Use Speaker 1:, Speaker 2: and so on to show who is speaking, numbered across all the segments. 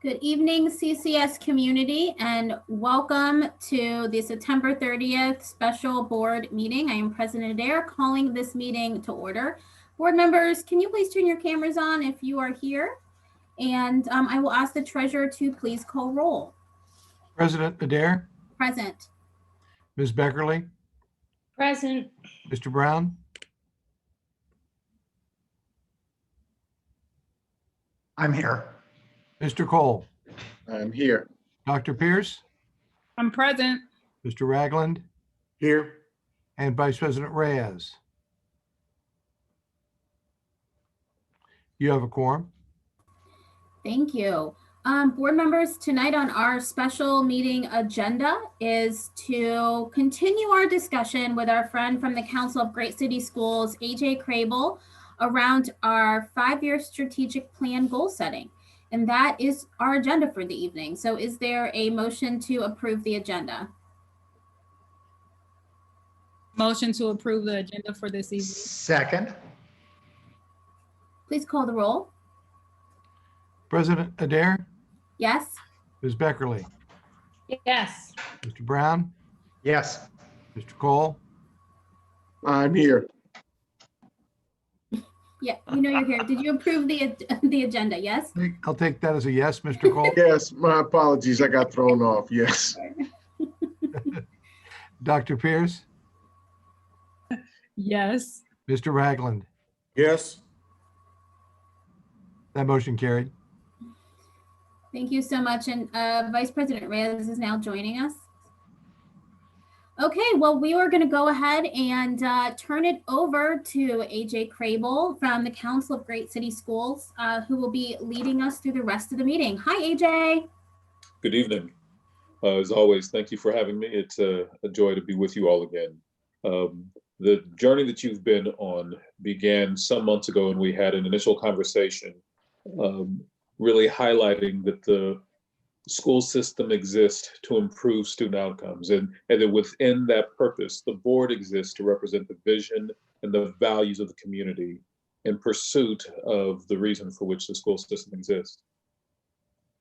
Speaker 1: Good evening, CCS community, and welcome to the September 30th special board meeting. I am President Adair calling this meeting to order. Board members, can you please turn your cameras on if you are here? And I will ask the treasurer to please call roll.
Speaker 2: President Adair.
Speaker 1: Present.
Speaker 2: Ms. Beckerly.
Speaker 3: Present.
Speaker 2: Mr. Brown.
Speaker 4: I'm here.
Speaker 2: Mr. Cole.
Speaker 5: I'm here.
Speaker 2: Dr. Pierce.
Speaker 3: I'm present.
Speaker 2: Mr. Ragland.
Speaker 5: Here.
Speaker 2: And Vice President Reyes. You have a quorum.
Speaker 1: Thank you. Board members, tonight on our special meeting agenda is to continue our discussion with our friend from the Council of Great City Schools, AJ Crable, around our 5-year strategic plan goal setting. And that is our agenda for the evening. So is there a motion to approve the agenda?
Speaker 3: Motion to approve the agenda for this evening.
Speaker 4: Second.
Speaker 1: Please call the roll.
Speaker 2: President Adair.
Speaker 1: Yes.
Speaker 2: Ms. Beckerly.
Speaker 3: Yes.
Speaker 2: Mr. Brown.
Speaker 4: Yes.
Speaker 2: Mr. Cole.
Speaker 5: I'm here.
Speaker 1: Yeah, you know you're here. Did you approve the agenda? Yes.
Speaker 2: I'll take that as a yes, Mr. Cole.
Speaker 5: Yes, my apologies. I got thrown off. Yes.
Speaker 2: Dr. Pierce.
Speaker 3: Yes.
Speaker 2: Mr. Ragland.
Speaker 5: Yes.
Speaker 2: That motion carried.
Speaker 1: Thank you so much. And Vice President Reyes is now joining us. Okay, well, we are going to go ahead and turn it over to AJ Crable from the Council of Great City Schools, who will be leading us through the rest of the meeting. Hi, AJ.
Speaker 6: Good evening. As always, thank you for having me. It's a joy to be with you all again. The journey that you've been on began some months ago, and we had an initial conversation really highlighting that the school system exists to improve student outcomes, and that within that purpose, the board exists to represent the vision and the values of the community in pursuit of the reason for which the school system exists.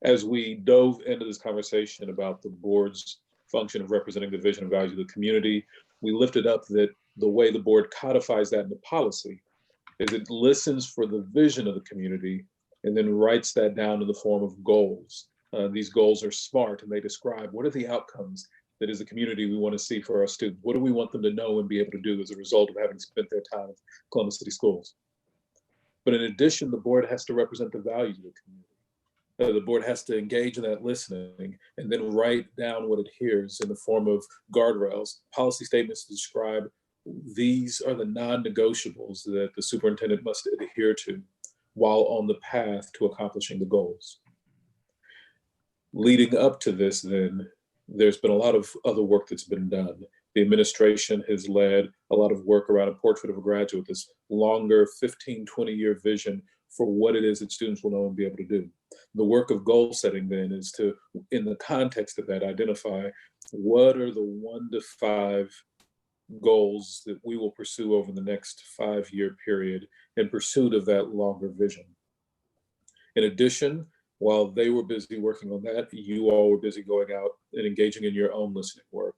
Speaker 6: As we dove into this conversation about the board's function of representing the vision and values of the community, we lifted up that the way the board codifies that into policy is it listens for the vision of the community and then writes that down in the form of goals. These goals are SMART, and they describe what are the outcomes that as a community we want to see for our students. What do we want them to know and be able to do as a result of having spent their time at Columbus City Schools? But in addition, the board has to represent the values of the community. The board has to engage in that listening and then write down what it hears in the form of guardrails, policy statements to describe these are the non-negotiables that the superintendent must adhere to while on the path to accomplishing the goals. Leading up to this, then, there's been a lot of other work that's been done. The administration has led a lot of work around a portrait of a graduate, this longer 15, 20-year vision for what it is that students will know and be able to do. The work of goal setting, then, is to, in the context of that, identify what are the 1 to 5 goals that we will pursue over the next 5-year period in pursuit of that longer vision. In addition, while they were busy working on that, you all were busy going out and engaging in your own listening work.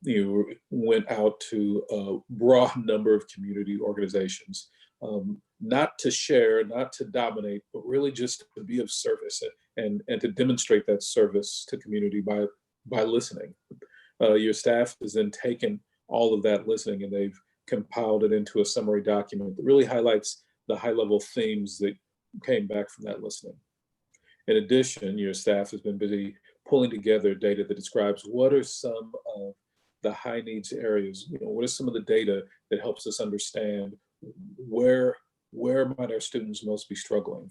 Speaker 6: You went out to a broad number of community organizations, not to share, not to dominate, but really just to be of service and to demonstrate that service to community by listening. Your staff has then taken all of that listening and they've compiled it into a summary document that really highlights the high-level themes that came back from that listening. In addition, your staff has been busy pulling together data that describes what are some of the high needs areas, what is some of the data that helps us understand where might our students most be struggling.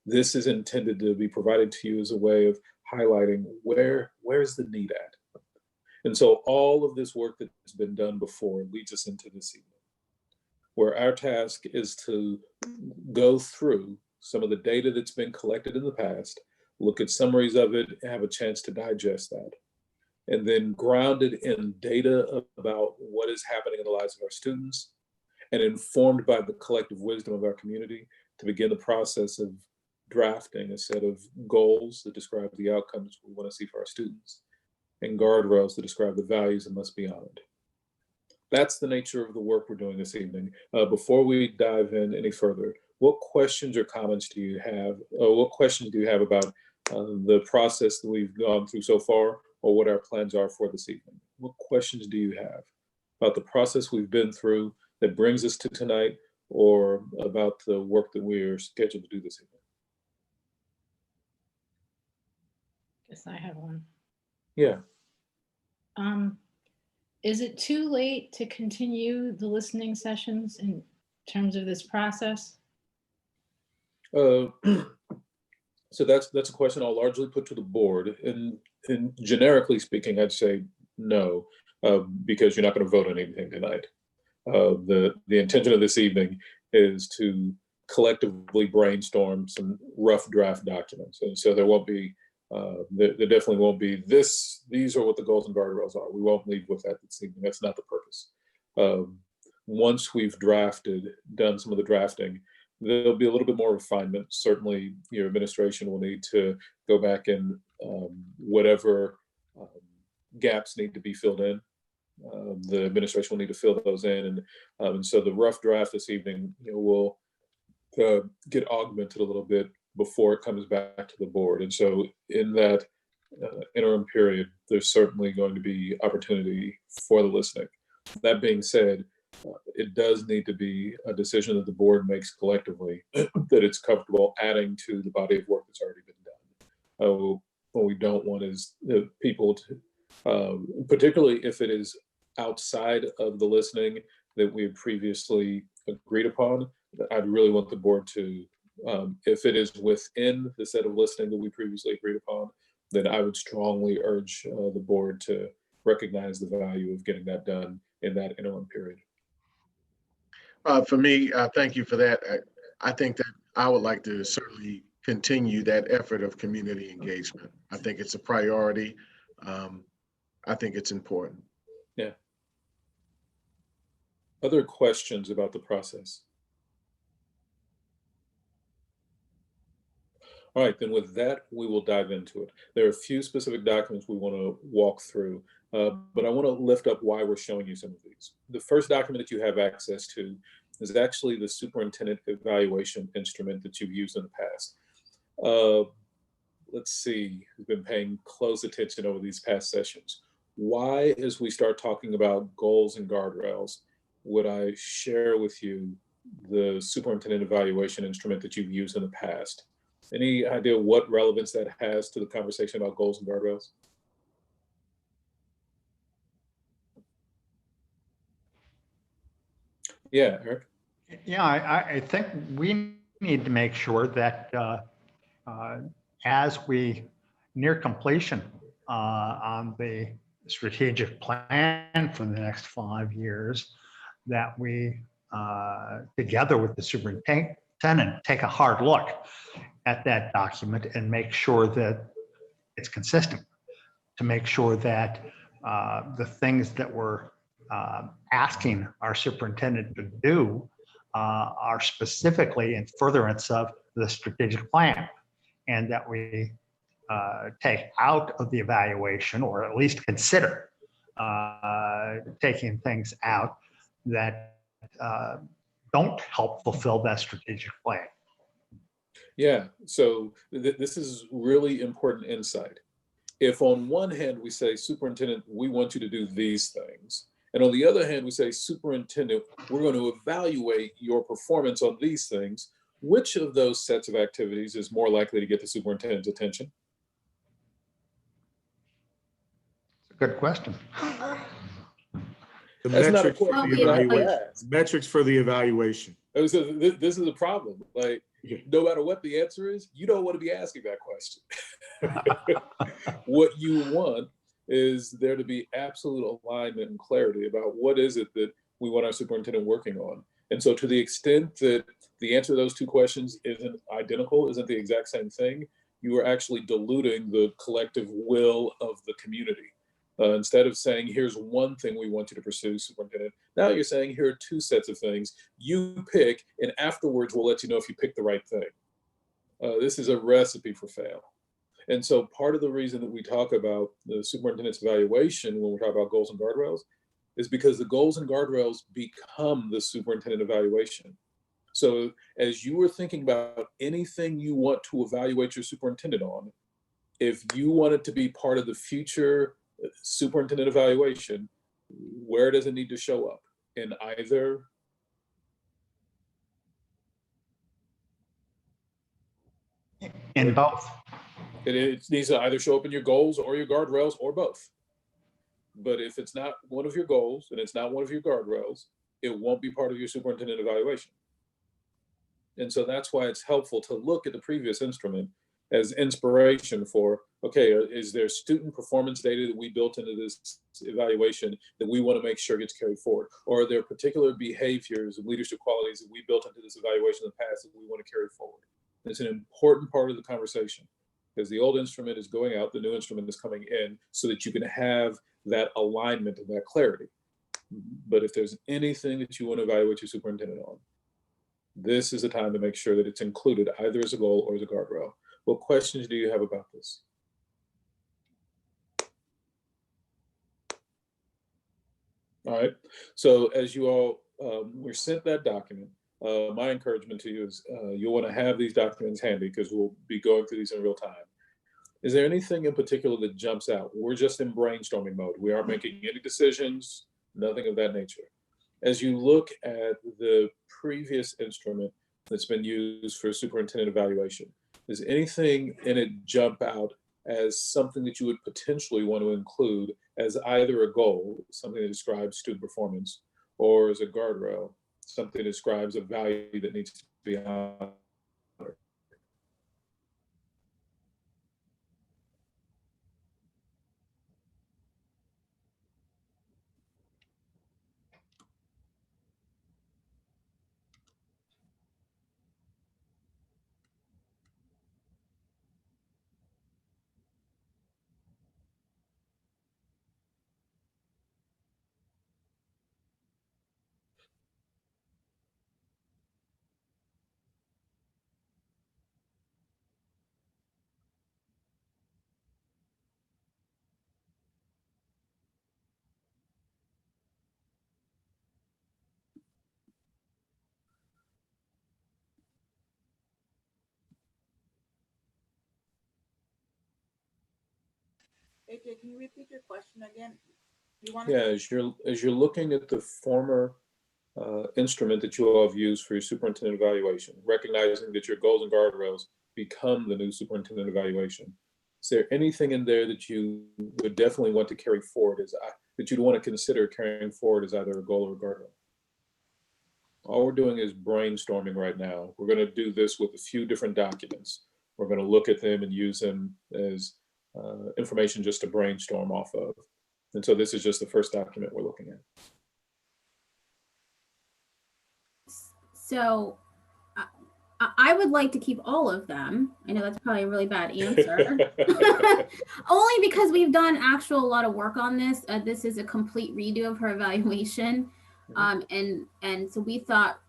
Speaker 6: This is intended to be provided to you as a way of highlighting where's the need at. And so all of this work that's been done before leads us into this evening, where our task is to go through some of the data that's been collected in the past, look at summaries of it, have a chance to digest that, and then ground it in data about what is happening in the lives of our students, and informed by the collective wisdom of our community to begin the process of drafting a set of goals that describe the outcomes we want to see for our students, and guardrails that describe the values that must be honored. That's the nature of the work we're doing this evening. Before we dive in any further, what questions or comments do you have? What questions do you have about the process that we've gone through so far, or what our plans are for this evening? What questions do you have about the process we've been through that brings us to tonight, or about the work that we are scheduled to do this evening?
Speaker 3: Guess I have one.
Speaker 6: Yeah.
Speaker 3: Is it too late to continue the listening sessions in terms of this process?
Speaker 6: So that's a question I'll largely put to the board. And generically speaking, I'd say no, because you're not going to vote on anything tonight. The intention of this evening is to collectively brainstorm some rough draft documents, and so there won't be. There definitely won't be this. These are what the goals and guardrails are. We won't leave with that this evening. That's not the purpose. Once we've done some of the drafting, there'll be a little bit more refinement. Certainly, your administration will need to go back and whatever gaps need to be filled in. The administration will need to fill those in, and so the rough draft this evening, will get augmented a little bit before it comes back to the board. And so in that interim period, there's certainly going to be opportunity for the listening. That being said, it does need to be a decision that the board makes collectively that it's comfortable adding to the body of work that's already been done. What we don't want is people to, particularly if it is outside of the listening that we had previously agreed upon, I'd really want the board to, if it is within the set of listening that we previously agreed upon, then I would strongly urge the board to recognize the value of getting that done in that interim period.
Speaker 5: For me, thank you for that. I think that I would like to certainly continue that effort of community engagement. I think it's a priority. I think it's important.
Speaker 6: Yeah. Other questions about the process? All right, then with that, we will dive into it. There are a few specific documents we want to walk through, but I want to lift up why we're showing you some of these. The first document that you have access to is actually the superintendent evaluation instrument that you've used in the past. Let's see, who's been paying close attention over these past sessions. Why, as we start talking about goals and guardrails, would I share with you the superintendent evaluation instrument that you've used in the past? Any idea what relevance that has to the conversation about goals and guardrails? Yeah, Eric?
Speaker 4: Yeah, I think we need to make sure that as we near completion on the strategic plan for the next 5 years, that we, together with the superintendent, take a hard look at that document and make sure that it's consistent, to make sure that the things that we're asking our superintendent to do are specifically in furtherance of the strategic plan, and that we take out of the evaluation, or at least consider taking things out that don't help fulfill that strategic plan.
Speaker 6: Yeah, so this is really important insight. If on one hand we say, superintendent, we want you to do these things, and on the other hand we say, superintendent, we're going to evaluate your performance on these things, which of those sets of activities is more likely to get the superintendent's attention?
Speaker 7: Good question.
Speaker 5: The
Speaker 6: That's not a
Speaker 5: metrics for
Speaker 6: question
Speaker 5: the
Speaker 6: you have to
Speaker 5: evaluation.
Speaker 6: ask.
Speaker 5: Metrics for the evaluation.
Speaker 6: So this is a problem. Like, no matter what the answer is, you don't want to be asking that question. What you want is there to be absolute alignment and clarity about what is it that we want our superintendent working on. And so to the extent that the answer to those two questions isn't identical, isn't the exact same thing, you are actually diluting the collective will of the community. Instead of saying, here's one thing we want you to pursue, superintendent, now you're saying, here are two sets of things. You pick, and afterwards we'll let you know if you picked the right thing. This is a recipe for fail. And so part of the reason that we talk about the superintendent's evaluation when we talk about goals and guardrails is because the goals and guardrails become the superintendent evaluation. So as you were thinking about anything you want to evaluate your superintendent on, if you want it to be part of the future superintendent evaluation, where does it need to show up? In either
Speaker 7: In both.
Speaker 6: it needs to either show up in your goals or your guardrails or both. But if it's not one of your goals and it's not one of your guardrails, it won't be part of your superintendent evaluation. And so that's why it's helpful to look at the previous instrument as inspiration for, okay, is there student performance data that we built into this evaluation that we want to make sure gets carried forward? Or are there particular behaviors and leadership qualities that we built into this evaluation in the past that we want to carry forward? It's an important part of the conversation because the old instrument is going out, the new instrument is coming in so that you can have that alignment and that clarity. But if there's anything that you want to evaluate your superintendent on, this is the time to make sure that it's included either as a goal or as a guardrail. What questions do you have about this? All right, so as you all were sent that document, my encouragement to you is you'll want to have these documents handy because we'll be going through these in real time. Is there anything in particular that jumps out? We're just in brainstorming mode. We aren't making any decisions, nothing of that nature. As you look at the previous instrument that's been used for superintendent evaluation, does anything in it jump out as something that you would potentially want to include as either a goal, something that describes student performance, or as a guardrail, something that describes a value that needs to be honored?
Speaker 8: AJ, can you repeat your question again?
Speaker 6: Yeah, as you're looking at the former instrument that you all have used for your superintendent evaluation, recognizing that your goals and guardrails become the new superintendent evaluation, is there anything in there that you would definitely want to carry forward that you'd want to consider carrying forward as either a goal or a guardrail? All we're doing is brainstorming right now. We're going to do this with a few different documents. We're going to look at them and use them as information just to brainstorm off of. And so this is just the first document we're looking at.
Speaker 1: So I would like to keep all of them. I know that's probably a really bad answer. Only because we've done a lot of work on this. This is a complete redo of her evaluation. And so we thought,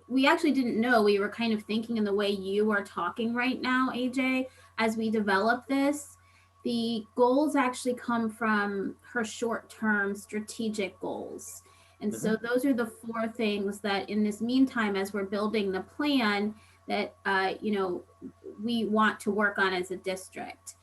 Speaker 1: we actually didn't know, we were kind of thinking in the way you are talking right now, AJ, as we develop this. The goals actually come from her short-term strategic goals. And so those are the 4 things that in this meantime, as we're building the plan, that we want to work on as a district.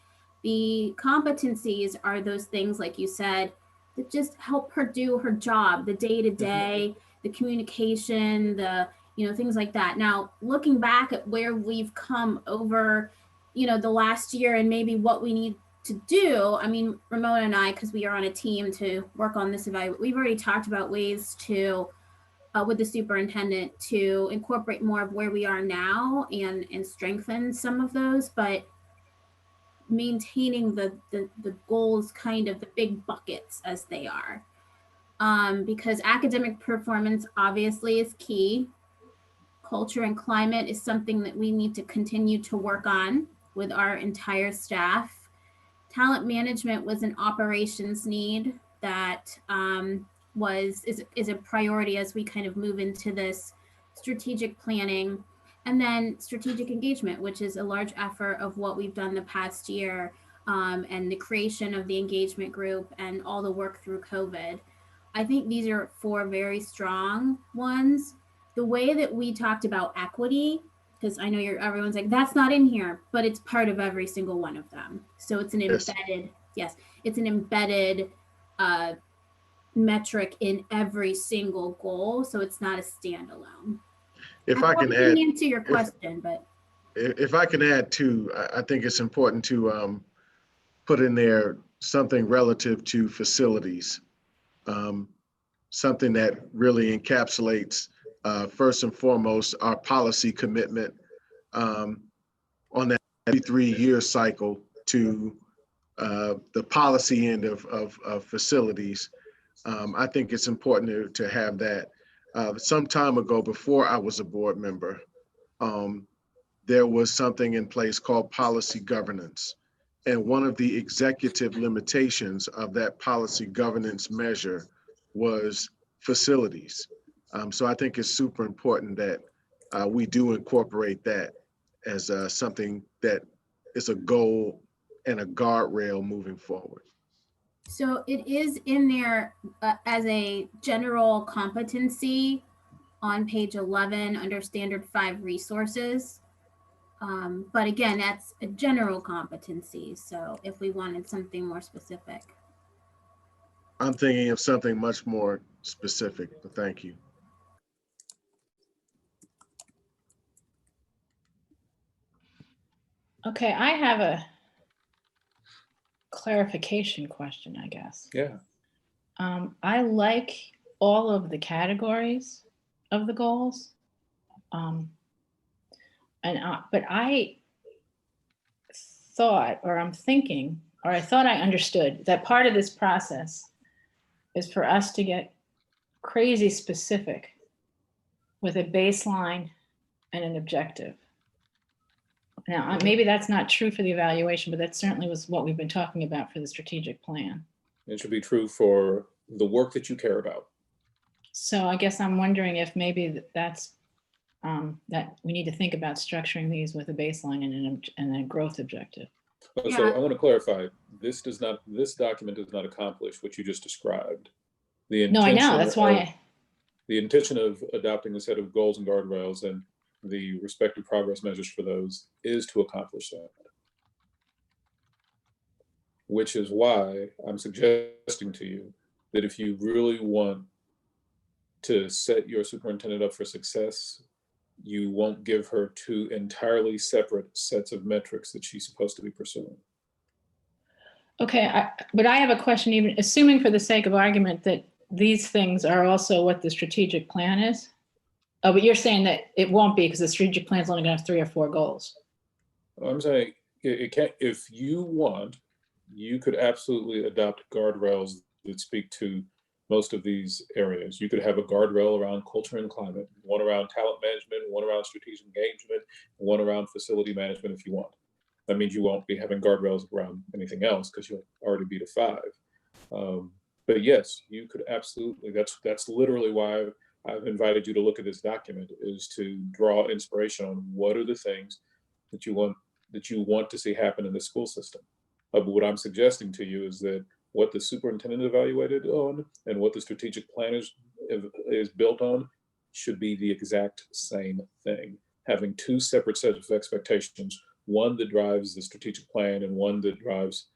Speaker 1: The competencies are those things, like you said, that just help her do her job, the day-to-day, the communication, the things like that. Now, looking back at where we've come over, the last year and maybe what we need to do, I mean, Ramona and I, because we are on a team to work on this evaluation, we've already talked about ways to, with the superintendent, to incorporate more of where we are now and strengthen some of those, but maintaining the goals, kind of the big buckets as they are. Because academic performance obviously is key. Culture and climate is something that we need to continue to work on with our entire staff. Talent management was an operations need that is a priority as we kind of move into this strategic planning. And then strategic engagement, which is a large effort of what we've done the past year, and the creation of the engagement group and all the work through COVID. I think these are 4 very strong ones. The way that we talked about equity, because I know everyone's like, that's not in here, but it's part of every single one of them. So it's an
Speaker 5: Yes.
Speaker 1: embedded, yes, it's an embedded metric in every single goal. So it's not a standalone.
Speaker 5: If I can add,
Speaker 1: answer your question, but
Speaker 5: if I can add too, I think it's important to put in there something relative to facilities. Something that really encapsulates, first and foremost, our policy commitment on that every 3-year cycle to the policy end of facilities. I think it's important to have that. Some time ago, before I was a board member, there was something in place called policy governance. And one of the executive limitations of that policy governance measure was facilities. So I think it's super important that we do incorporate that as something that is a goal and a guardrail moving forward.
Speaker 1: so it is in there as a general competency on page 11 under standard 5 resources. But again, that's a general competency. So if we wanted something more specific.
Speaker 5: I'm thinking of something much more specific, but thank you.
Speaker 3: Okay, I have a clarification question, I guess.
Speaker 6: Yeah.
Speaker 3: I like all of the categories of the goals. But I thought, or I'm thinking, or I thought I understood that part of this process is for us to get crazy specific with a baseline and an objective. Now, maybe that's not true for the evaluation, but that certainly was what we've been talking about for the strategic plan.
Speaker 6: It should be true for the work that you care about.
Speaker 3: So I guess I'm wondering if maybe that's that we need to think about structuring these with a baseline and a growth objective.
Speaker 6: So I want to clarify, this document does not accomplish what you just described.
Speaker 3: No, I know, that's why.
Speaker 6: The intention of adopting a set of goals and guardrails and the respective progress measures for those is to accomplish that. Which is why I'm suggesting to you that if you really want to set your superintendent up for success, you won't give her 2 entirely separate sets of metrics that she's supposed to be pursuing.
Speaker 3: Okay, but I have a question, even assuming for the sake of argument that these things are also what the strategic plan is. Oh, but you're saying that it won't be because the strategic plan is only going to have 3 or 4 goals.
Speaker 6: I'm saying it can't. If you want, you could absolutely adopt guardrails that speak to most of these areas. You could have a guardrail around culture and climate, one around talent management, one around strategic engagement, one around facility management if you want. That means you won't be having guardrails around anything else because you'll already be to 5. But yes, you could absolutely, that's literally why I've invited you to look at this document, is to draw inspiration on what are the things that you want to see happen in the school system. But what I'm suggesting to you is that what the superintendent evaluated on and what the strategic plan is built on should be the exact same thing. Having 2 separate sets of expectations, one that drives the strategic plan and one that drives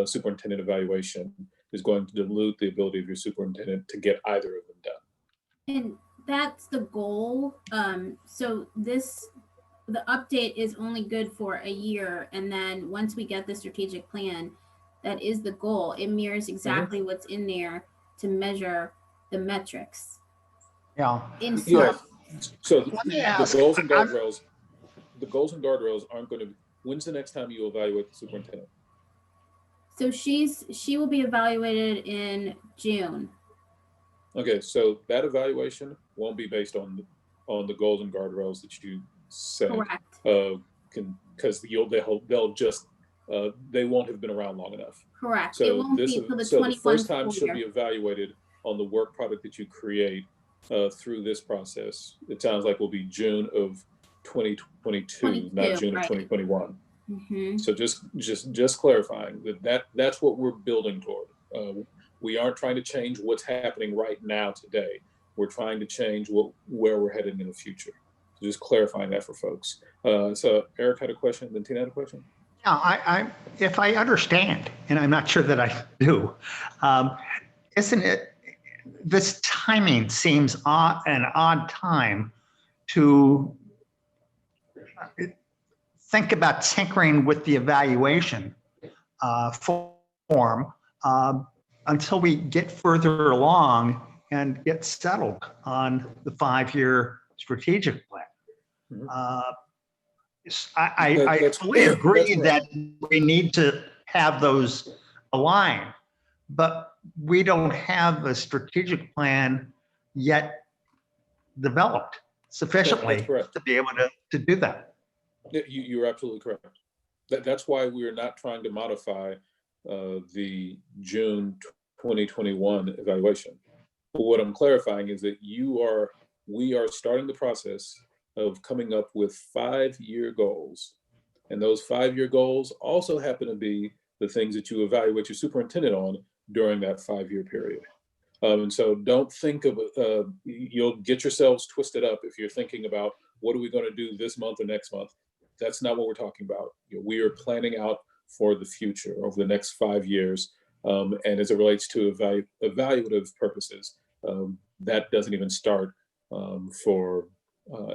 Speaker 6: superintendent evaluation, is going to dilute the ability of your superintendent to get either of them done.
Speaker 1: And that's the goal. So the update is only good for a year. And then once we get the strategic plan, that is the goal. It mirrors exactly what's in there to measure the metrics.
Speaker 7: Yeah.
Speaker 6: Yeah. So
Speaker 7: Let me
Speaker 6: the
Speaker 7: ask,
Speaker 6: goals and guardrails aren't going to, when's the next time you evaluate the superintendent?
Speaker 1: So she will be evaluated in June.
Speaker 6: Okay, so that evaluation won't be based on the goals and guardrails that you set.
Speaker 1: Correct.
Speaker 6: Because they'll just they won't have been around long enough.
Speaker 1: Correct.
Speaker 6: So
Speaker 1: it won't be till the 21
Speaker 6: the first time
Speaker 1: school
Speaker 6: should
Speaker 1: year.
Speaker 6: be evaluated on the work product that you create through this process. It sounds like will be June of 2022, not June of
Speaker 1: right.
Speaker 6: 2021.
Speaker 1: Mhm.
Speaker 6: So just clarifying that's what we're building toward. We aren't trying to change what's happening right now today. We're trying to change where we're headed in the future. So just clarifying that for folks. So Eric had a question, then Tina had a question.
Speaker 7: Yeah, if I understand, and I'm not sure that I do, isn't it, this timing seems an odd time to think about tinkering with the evaluation form until we get further along and get settled on the 5-year strategic plan.
Speaker 6: Mhm.
Speaker 7: I fully agree
Speaker 6: right.
Speaker 7: that we need to have those aligned, but we don't have a strategic plan yet developed sufficiently
Speaker 6: That's correct.
Speaker 7: to be able to do that.
Speaker 6: You're absolutely correct. That's why we are not trying to modify the June 2021 evaluation. But what I'm clarifying is that we are starting the process of coming up with 5-year goals. And those 5-year goals also happen to be the things that you evaluate your superintendent on during that 5-year period. And so don't think of, you'll get yourselves twisted up if you're thinking about what are we going to do this month or next month. That's not what we're talking about. We are planning out for the future over the next 5 years. And as it relates to evaluative purposes, that doesn't even start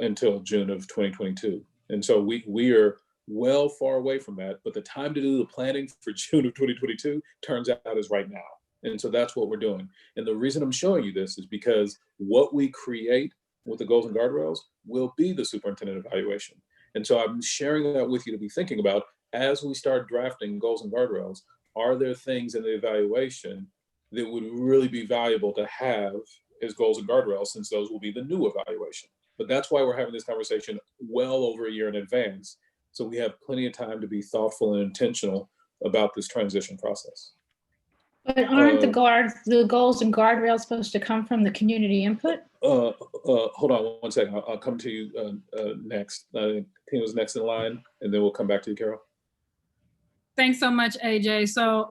Speaker 6: until June of 2022. And so we are well far away from that, but the time to do the planning for June of 2022 turns out is right now. And so that's what we're doing. And the reason I'm showing you this is because what we create with the goals and guardrails will be the superintendent evaluation. And so I'm sharing that with you to be thinking about as we start drafting goals and guardrails. Are there things in the evaluation that would really be valuable to have as goals and guardrails, since those will be the new evaluation? But that's why we're having this conversation well over a year in advance. So we have plenty of time to be thoughtful and intentional about this transition process.
Speaker 3: But aren't the goals and guardrails supposed to come from the community input?
Speaker 6: Hold on one second. I'll come to you next. Tina's next in line, and then we'll come back to you, Carol.
Speaker 9: Thanks so much, AJ. So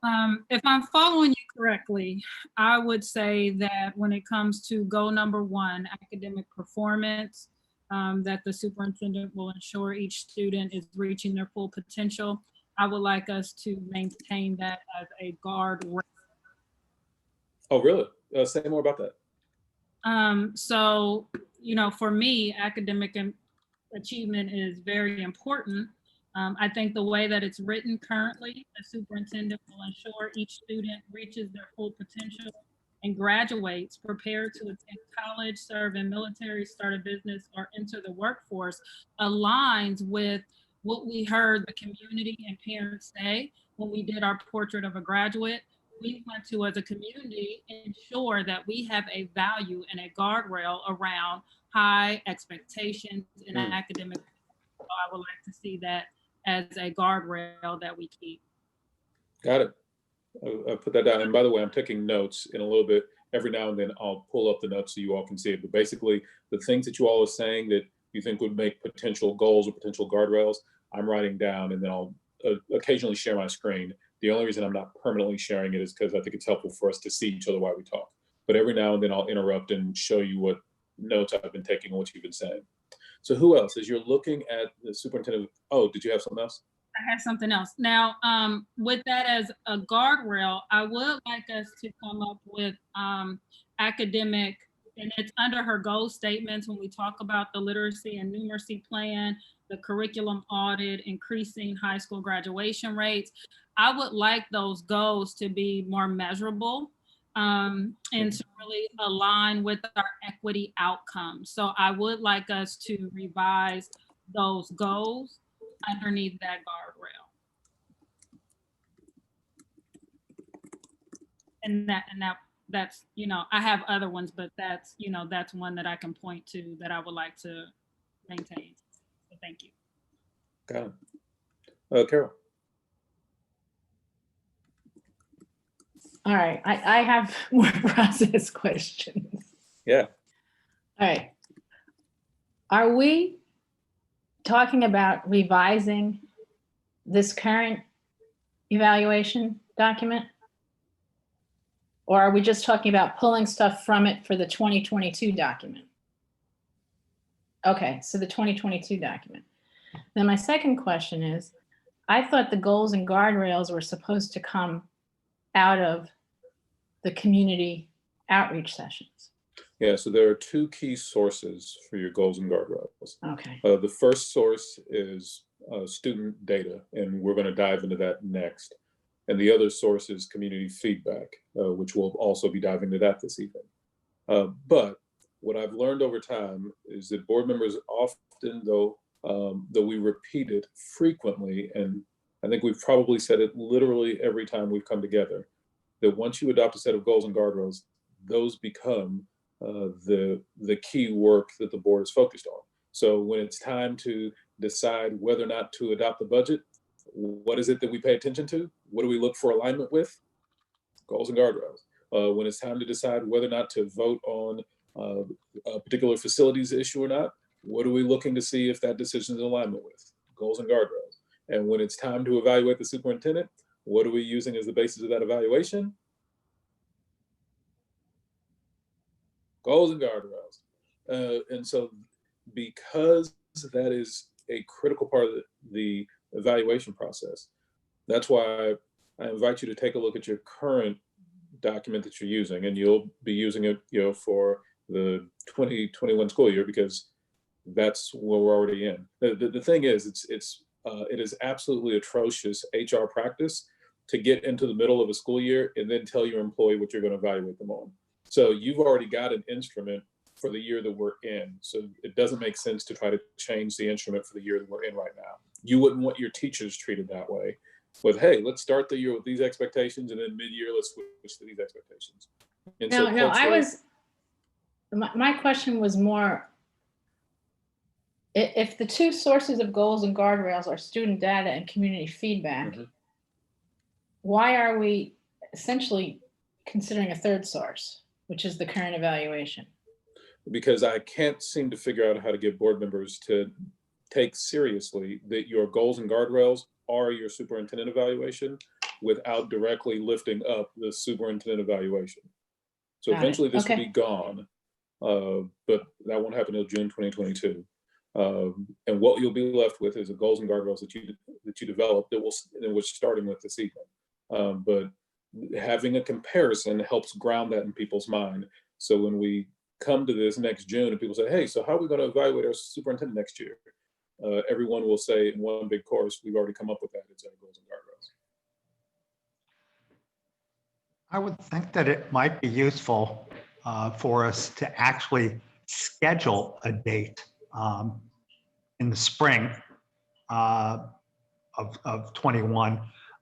Speaker 9: if I'm following you correctly, I would say that when it comes to goal number 1, academic performance, that the superintendent will ensure each student is reaching their full potential. I would like us to maintain that as a guardrail.
Speaker 6: Oh, really? Say more about that.
Speaker 9: So, for me, academic achievement is very important. I think the way that it's written currently, the superintendent will ensure each student reaches their full potential and graduates prepared to attend college, serve in military, start a business, or enter the workforce, aligns with what we heard the community and parents say when we did our portrait of a graduate. We want to, as a community, ensure that we have a value and a guardrail around high expectations in academic. So I would like to see that as a guardrail that we keep.
Speaker 6: Got it. I'll put that down. And by the way, I'm taking notes in a little bit. Every now and then I'll pull up the notes so you all can see it. But basically, the things that you all are saying that you think would make potential goals or potential guardrails, I'm writing down, and then I'll occasionally share my screen. The only reason I'm not permanently sharing it is because I think it's helpful for us to see each other while we talk. But every now and then I'll interrupt and show you what notes I've been taking and what you've been saying. So who else? As you're looking at the superintendent, oh, did you have something else?
Speaker 9: I have something else. Now, with that as a guardrail, I would like us to come up with academic, and it's under her goal statements when we talk about the literacy and numeracy plan, the curriculum audit, increasing high school graduation rates. I would like those goals to be more measurable and to really align with our equity outcomes. So I would like us to revise those goals underneath that guardrail. And that's, I have other ones, but that's, that's one that I can point to that I would like to maintain. So thank you.
Speaker 6: Got it. Carol.
Speaker 3: All right, I have more process questions.
Speaker 6: Yeah.
Speaker 3: All right. Are we talking about revising this current evaluation document? Or are we just talking about pulling stuff from it for the 2022 document? Okay, so the 2022 document. Then my second question is, I thought the goals and guardrails were supposed to come out of the community outreach sessions.
Speaker 6: Yeah, so there are two key sources for your goals and guardrails.
Speaker 3: Okay.
Speaker 6: The first source is student data, and we're going to dive into that next. And the other source is community feedback, which we'll also be diving into that this evening. But what I've learned over time is that board members often, though we repeat it frequently, and I think we've probably said it literally every time we've come together, that once you adopt a set of goals and guardrails, those become the key work that the board is focused on. So when it's time to decide whether or not to adopt the budget, what is it that we pay attention to? What do we look for alignment with? Goals and guardrails. When it's time to decide whether or not to vote on a particular facilities issue or not, what are we looking to see if that decision is in alignment with? Goals and guardrails. And when it's time to evaluate the superintendent, what are we using as the basis of that evaluation? Goals and guardrails. And so because that is a critical part of the evaluation process, that's why I invite you to take a look at your current document that you're using, and you'll be using it, for the 2021 school year, because that's where we're already in. The thing is, it is absolutely atrocious HR practice to get into the middle of a school year and then tell your employee what you're going to evaluate them on. So you've already got an instrument for the year that we're in. So it doesn't make sense to try to change the instrument for the year that we're in right now. You wouldn't want your teachers treated that way. With, hey, let's start the year with these expectations, and then mid-year, let's switch to these expectations. And
Speaker 3: my question was more, if the two sources of goals and guardrails are student data and community feedback, why are we essentially considering a third source, which is the current evaluation?
Speaker 6: Because I can't seem to figure out how to get board members to take seriously that your goals and guardrails are your superintendent evaluation without directly lifting up the superintendent evaluation. So eventually this will be gone, but that won't happen until June 2022. And what you'll be left with is the goals and guardrails that you developed that we're starting with this evening. But having a comparison helps ground that in people's mind. So when we come to this next June and people say, hey, so how are we going to evaluate our superintendent next year? Everyone will say in one big chorus, we've already come up with that. It's our goals and guardrails.
Speaker 7: I would think that it might be useful for us to actually schedule a date in the spring of 21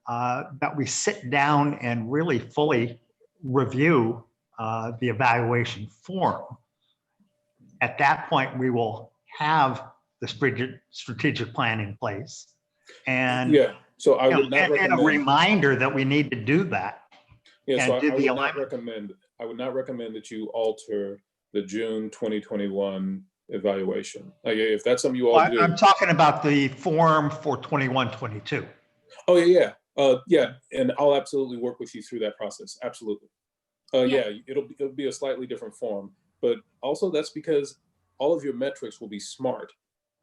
Speaker 7: that we sit down and really fully review the evaluation form. At that point, we will have the strategic plan in place, and
Speaker 6: so I would not recommend,
Speaker 7: and a reminder that we need to do that.
Speaker 6: Yeah, so I would not recommend that you alter the June 2021 evaluation. Like, if that's something you all do.
Speaker 7: I'm talking about the form for 21-22.
Speaker 6: Oh yeah. And I'll absolutely work with you through that process. Absolutely. It'll be a slightly different form, but also that's because all of your metrics will be SMART.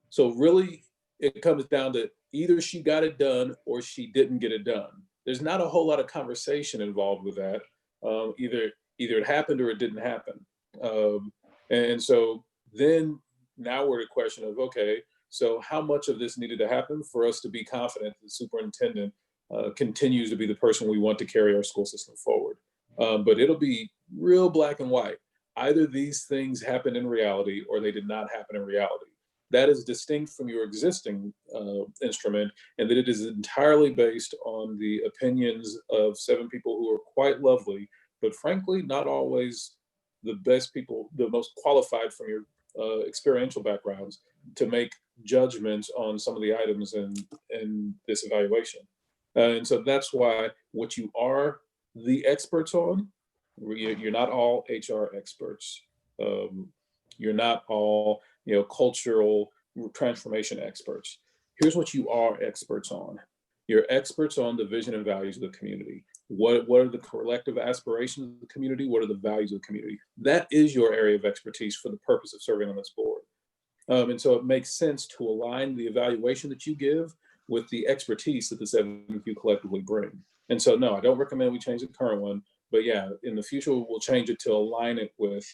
Speaker 6: So really, it comes down to either she got it done or she didn't get it done. There's not a whole lot of conversation involved with that. Either it happened or it didn't happen. And so then now we're at a question of, okay, so how much of this needed to happen for us to be confident that the superintendent continues to be the person we want to carry our school system forward? But it'll be real black and white. Either these things happened in reality or they did not happen in reality. That is distinct from your existing instrument, and that it is entirely based on the opinions of 7 people who are quite lovely, but frankly, not always the best people, the most qualified from your experiential backgrounds to make judgments on some of the items in this evaluation. And so that's why what you are the experts on, you're not all HR experts. You're not all cultural transformation experts. Here's what you are experts on. You're experts on the vision and values of the community. What are the collective aspirations of the community? What are the values of the community? That is your area of expertise for the purpose of serving on this board. And so it makes sense to align the evaluation that you give with the expertise that the 7 of you collectively bring. And so, no, I don't recommend we change the current one, but yeah, in the future, we'll change it to align it with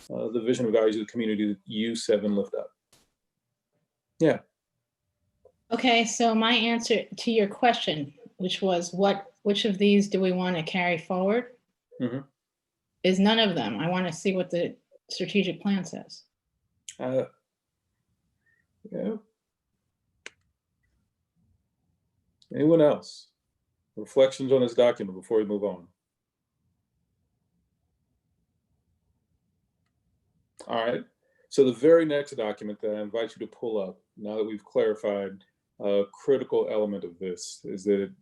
Speaker 6: the vision and values of the community that you 7 lift up. Yeah.
Speaker 3: Okay, so my answer to your question, which was which of these do we want to carry forward?
Speaker 6: Mhm.
Speaker 3: Is none of them. I want to see what the strategic plan says.
Speaker 6: Yeah. Anyone else? Reflections on this document before we move on. All right. So the very next document that I invite you to pull up, now that we've clarified a critical element of this, is that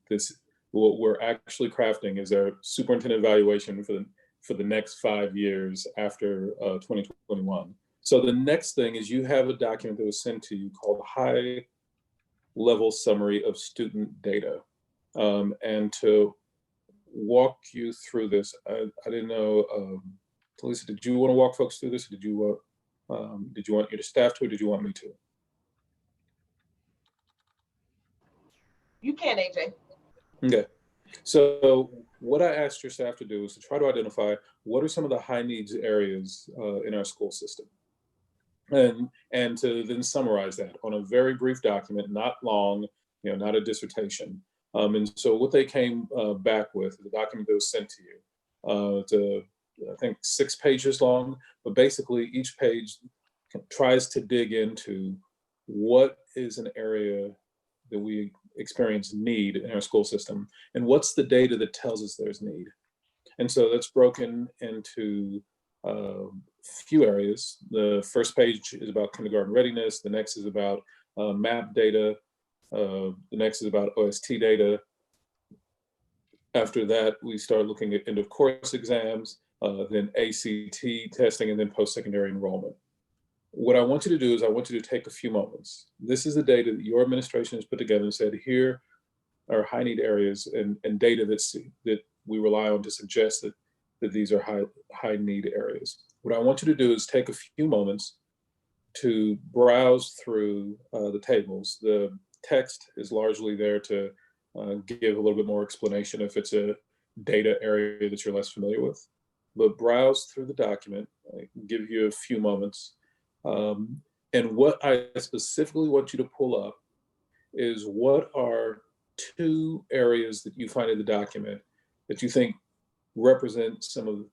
Speaker 6: what we're actually crafting is our superintendent evaluation for the next 5 years after 2021. So the next thing is you have a document that was sent to you called High Level Summary of Student Data. And to walk you through this, I didn't know, Lisa, did you want to walk folks through this? Or did you want your staff to, or did you want me to?
Speaker 8: You can, AJ.
Speaker 6: Okay. So what I asked your staff to do is to try to identify what are some of the high needs areas in our school system. And to then summarize that on a very brief document, not long, not a dissertation. And so what they came back with, the document that was sent to you, to I think 6 pages long, but basically each page tries to dig into what is an area that we experience need in our school system, and what's the data that tells us there's need. And so that's broken into a few areas. The first page is about kindergarten readiness. The next is about MAP data. The next is about OST data. After that, we start looking at end of course exams, then ACT testing, and then post-secondary enrollment. What I want you to do is I want you to take a few moments. This is the data that your administration has put together and said, here are high need areas and data that we rely on to suggest that these are high need areas. What I want you to do is take a few moments to browse through the tables. The text is largely there to give a little bit more explanation if it's a data area that you're less familiar with. But browse through the document, give you a few moments. And what I specifically want you to pull up is what are 2 areas that you find in the document that you think represent some of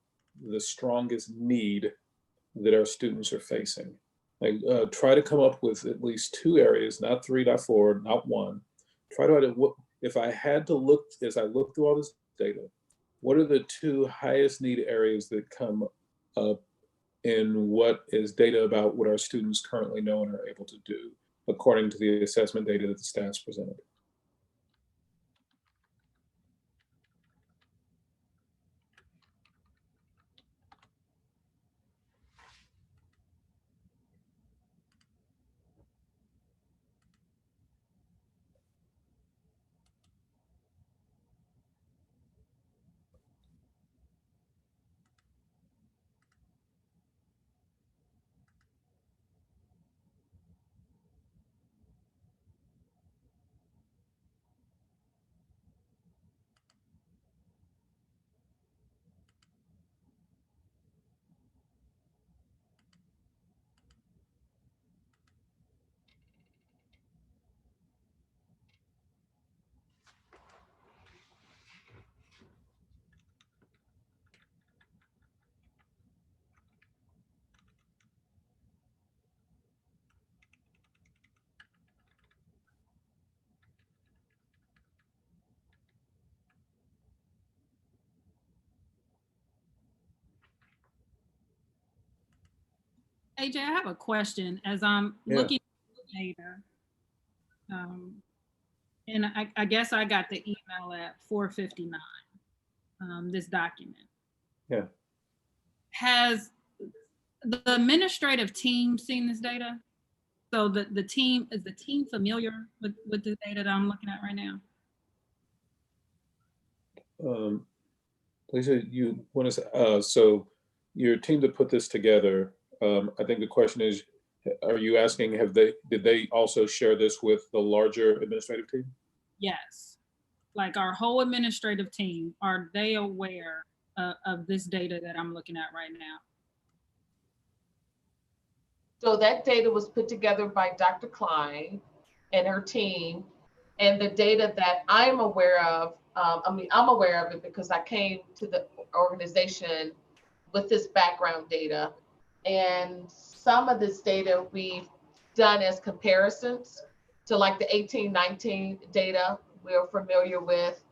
Speaker 6: the strongest need that our students are facing. Try to come up with at least 2 areas, not 3, not 4, not 1. Try to, if I had to look, as I look through all this data, what are the 2 highest need areas that come up in what is data about what our students currently know and are able to do, according to the assessment data that the staff's presented.
Speaker 9: AJ, I have a question as I'm looking at the data. And I guess I got the email at 4:59, this document.
Speaker 6: Yeah.
Speaker 9: Has the administrative team seen this data? So the team, is the team familiar with the data that I'm looking at right now?
Speaker 6: Lisa, you want to, so your team that put this together, I think the question is, are you asking, did they also share this with the larger administrative team?
Speaker 9: Yes. Like our whole administrative team, are they aware of this data that I'm looking at right now?
Speaker 8: So that data was put together by Dr. Klein and her team. And the data that I'm aware of, I'm aware of it because I came to the organization with this background data. And some of this data we've done as comparisons to like the 18-19 data we're familiar with.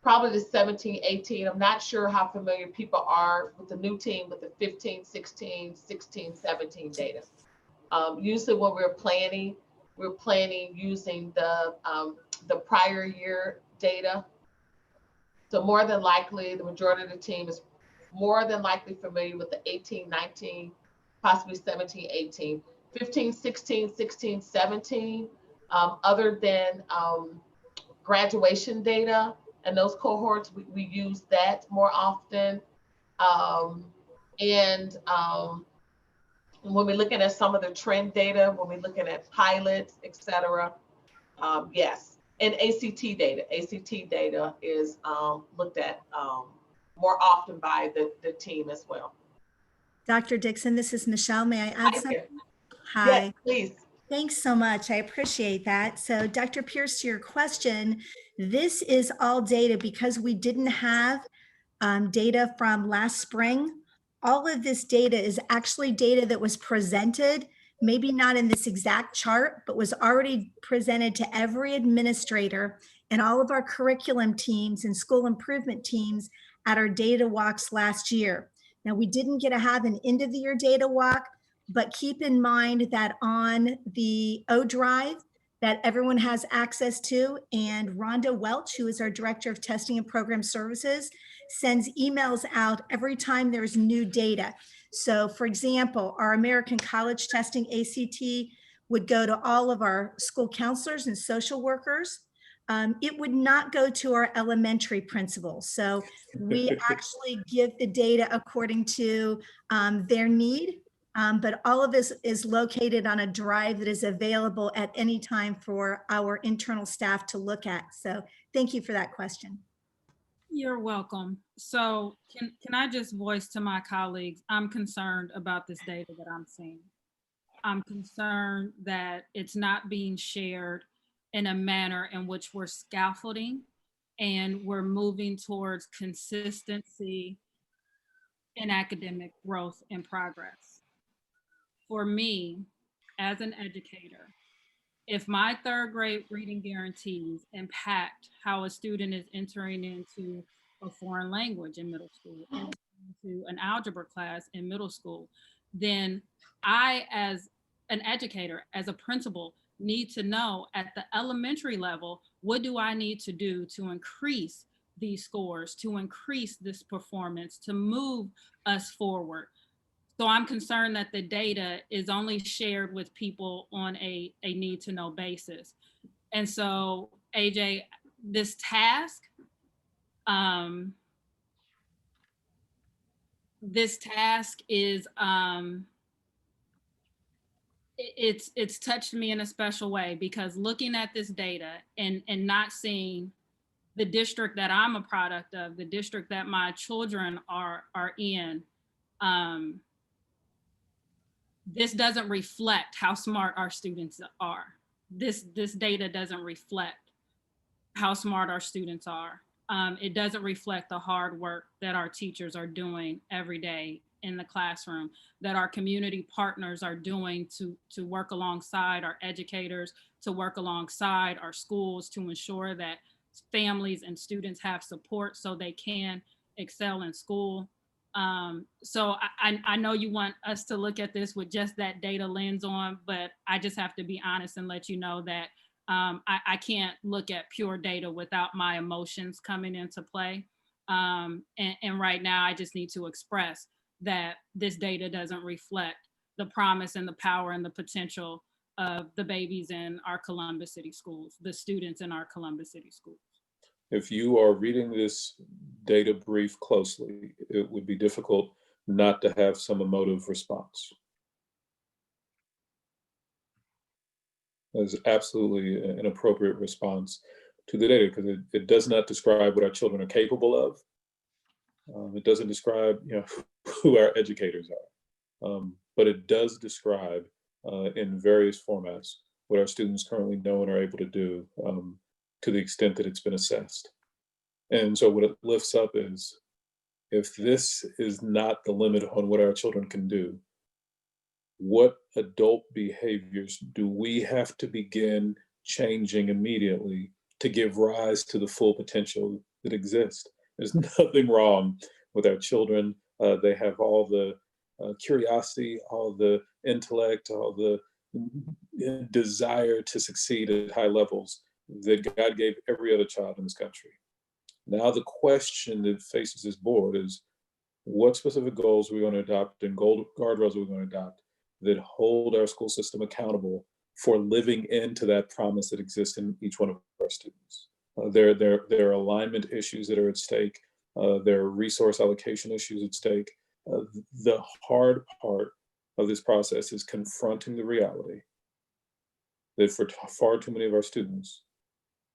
Speaker 8: Probably the 17-18. I'm not sure how familiar people are with the new team with the 15-16, 16-17 data. Usually when we're planning using the prior year data. So more than likely, the majority of the team is more than likely familiar with the 18-19, possibly 17-18, 15-16, 16-17, other than graduation data and those cohorts, we use that more often. When we're looking at some of the trend data, when we're looking at pilots, et cetera, yes. And ACT data is looked at more often by the team as well.
Speaker 10: Dr. Dixon, this is Michelle. May I add something? Hi.
Speaker 8: Yes, please.
Speaker 10: Thanks so much. I appreciate that. So Dr. Pierce, to your question, this is all data because we didn't have data from last spring. All of this data is actually data that was presented, maybe not in this exact chart, but was already presented to every administrator and all of our curriculum teams and school improvement teams at our data walks last year. Now, we didn't get to have an end of the year data walk, but keep in mind that on the O Drive that everyone has access to, and Rhonda Welch, who is our Director of Testing and Program Services, sends emails out every time there's new data. So for example, our American College Testing ACT would go to all of our school counselors and social workers. It would not go to our elementary principals. So we actually give the data according to their need. But all of this is located on a drive that is available at any time for our internal staff to look at. So thank you for that question.
Speaker 9: You're welcome. So can I just voice to my colleagues, I'm concerned about this data that I'm seeing. I'm concerned that it's not being shared in a manner in which we're scaffolding and we're moving towards consistency in academic growth and progress. For me, as an educator, if my third grade reading guarantees impact how a student is entering into a foreign language in middle school, into an algebra class in middle school, then I, as an educator, as a principal, need to know at the elementary level, what do I need to do to increase these scores, to increase this performance, to move us forward. So I'm concerned that the data is only shared with people on a need to know basis. And so AJ, this task is, it's touched me in a special way, because looking at this data and not seeing the district that I'm a product of, the district that my children are in, this doesn't reflect how smart our students are. This data doesn't reflect how smart our students are. It doesn't reflect the hard work that our teachers are doing every day in the classroom, that our community partners are doing to work alongside our educators, to work alongside our schools, to ensure that families and students have support so they can excel in school. So I know you want us to look at this with just that data lens on, but I just have to be honest and let you know that I can't look at pure data without my emotions coming into play. And right now I just need to express that this data doesn't reflect the promise and the power and the potential of the babies in our Columbus City schools, the students in our Columbus City schools.
Speaker 6: If you are reading this data brief closely, it would be difficult not to have some emotive response. That is absolutely an appropriate response to the data, because it does not describe what our children are capable of. It doesn't describe, who our educators are, but it does describe in various formats what our students currently know and are able to do, to the extent that it's been assessed. And so what it lifts up is, if this is not the limit on what our children can do, what adult behaviors do we have to begin changing immediately to give rise to the full potential that exists? There's nothing wrong with our children. They have all the curiosity, all the intellect, all the desire to succeed at high levels that God gave every other child in this country. Now the question that faces this board is, what specific goals are we going to adopt and guardrails are we going to adopt that hold our school system accountable for living into that promise that exists in each one of our students? There are alignment issues that are at stake. There are resource allocation issues at stake. The hard part of this process is confronting the reality that for far too many of our students,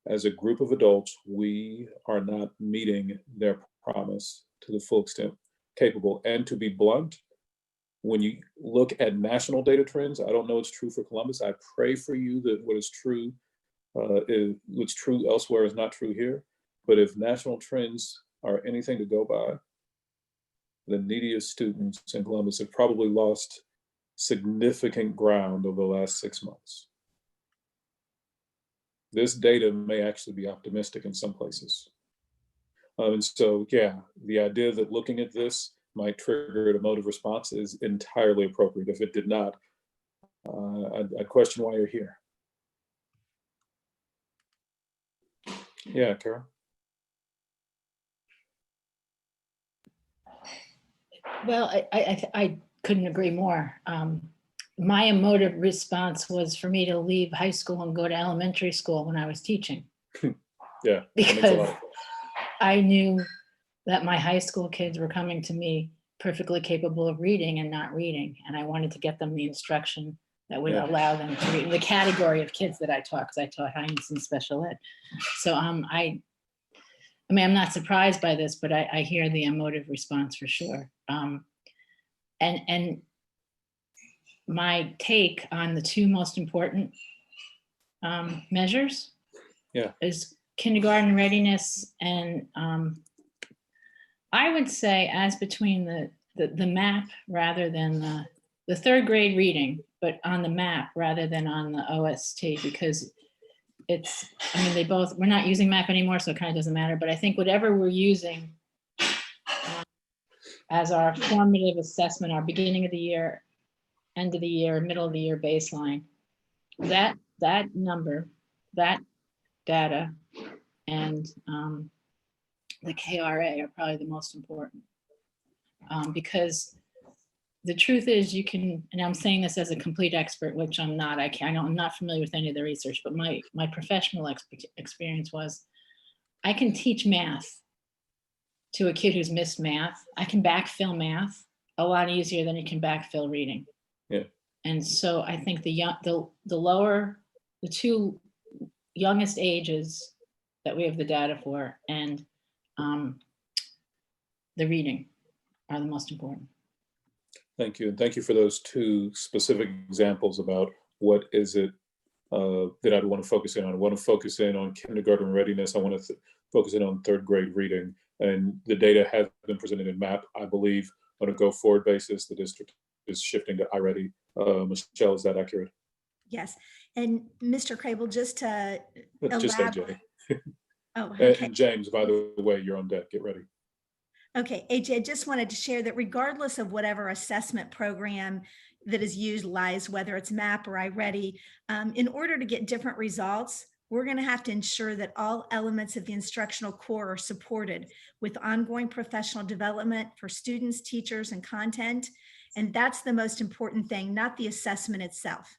Speaker 6: as a group of adults, we are not meeting their promise to the full extent capable. And to be blunt, when you look at national data trends, I don't know it's true for Columbus. I pray for you that what's true elsewhere is not true here. But if national trends are anything to go by, the neediest students in Columbus have probably lost significant ground over the last 6 months. This data may actually be optimistic in some places. And so, yeah, the idea that looking at this might trigger an emotive response is entirely appropriate. If it did not, I'd question why you're here. Yeah, Carol?
Speaker 3: Well, I couldn't agree more. My emotive response was for me to leave high school and go to elementary school when I was teaching.
Speaker 6: Yeah,
Speaker 3: because I knew that my high school kids were coming to me perfectly capable of reading and not reading. And I wanted to get them the instruction that would allow them to read in the category of kids that I taught, because I taught Heinz and special ed. So I mean, I'm not surprised by this, but I hear the emotive response for sure. And my take on the two most important measures is kindergarten readiness, and I would say as between the map rather than the third grade reading, but on the map rather than on the OST, because it's, I mean, we're not using map anymore, so it kind of doesn't matter, but I think whatever we're using as our formative assessment, our beginning of the year, end of the year, middle of the year baseline, that number, that data, and the KRA are probably the most important, because the truth is you can, and I'm saying this as a complete expert, which I'm not, I'm not familiar with any of the research, but my professional experience was I can teach math to a kid who's missed math. I can backfill math a lot easier than you can backfill reading.
Speaker 6: Yeah.
Speaker 3: And so I think the two youngest ages that we have the data for, and the reading are the most important.
Speaker 6: Thank you. And thank you for those two specific examples about what is it that I'd want to focus in on. I want to focus in on kindergarten readiness. I want to focus in on third grade reading. And the data has been presented in MAP, I believe, on a go-forward basis. The district is shifting to iReady. Michelle, is that accurate?
Speaker 10: Yes. And Mr. Crable, just to
Speaker 6: Just
Speaker 10: elaborate.
Speaker 6: AJ.
Speaker 10: Oh, okay.
Speaker 6: And James, by the way, you're on deck. Get ready.
Speaker 10: Okay, AJ, I just wanted to share that regardless of whatever assessment program that is utilized, whether it's MAP or iReady, in order to get different results, we're going to have to ensure that all elements of the instructional core are supported with ongoing professional development for students, teachers, and content. And that's the most important thing, not the assessment itself.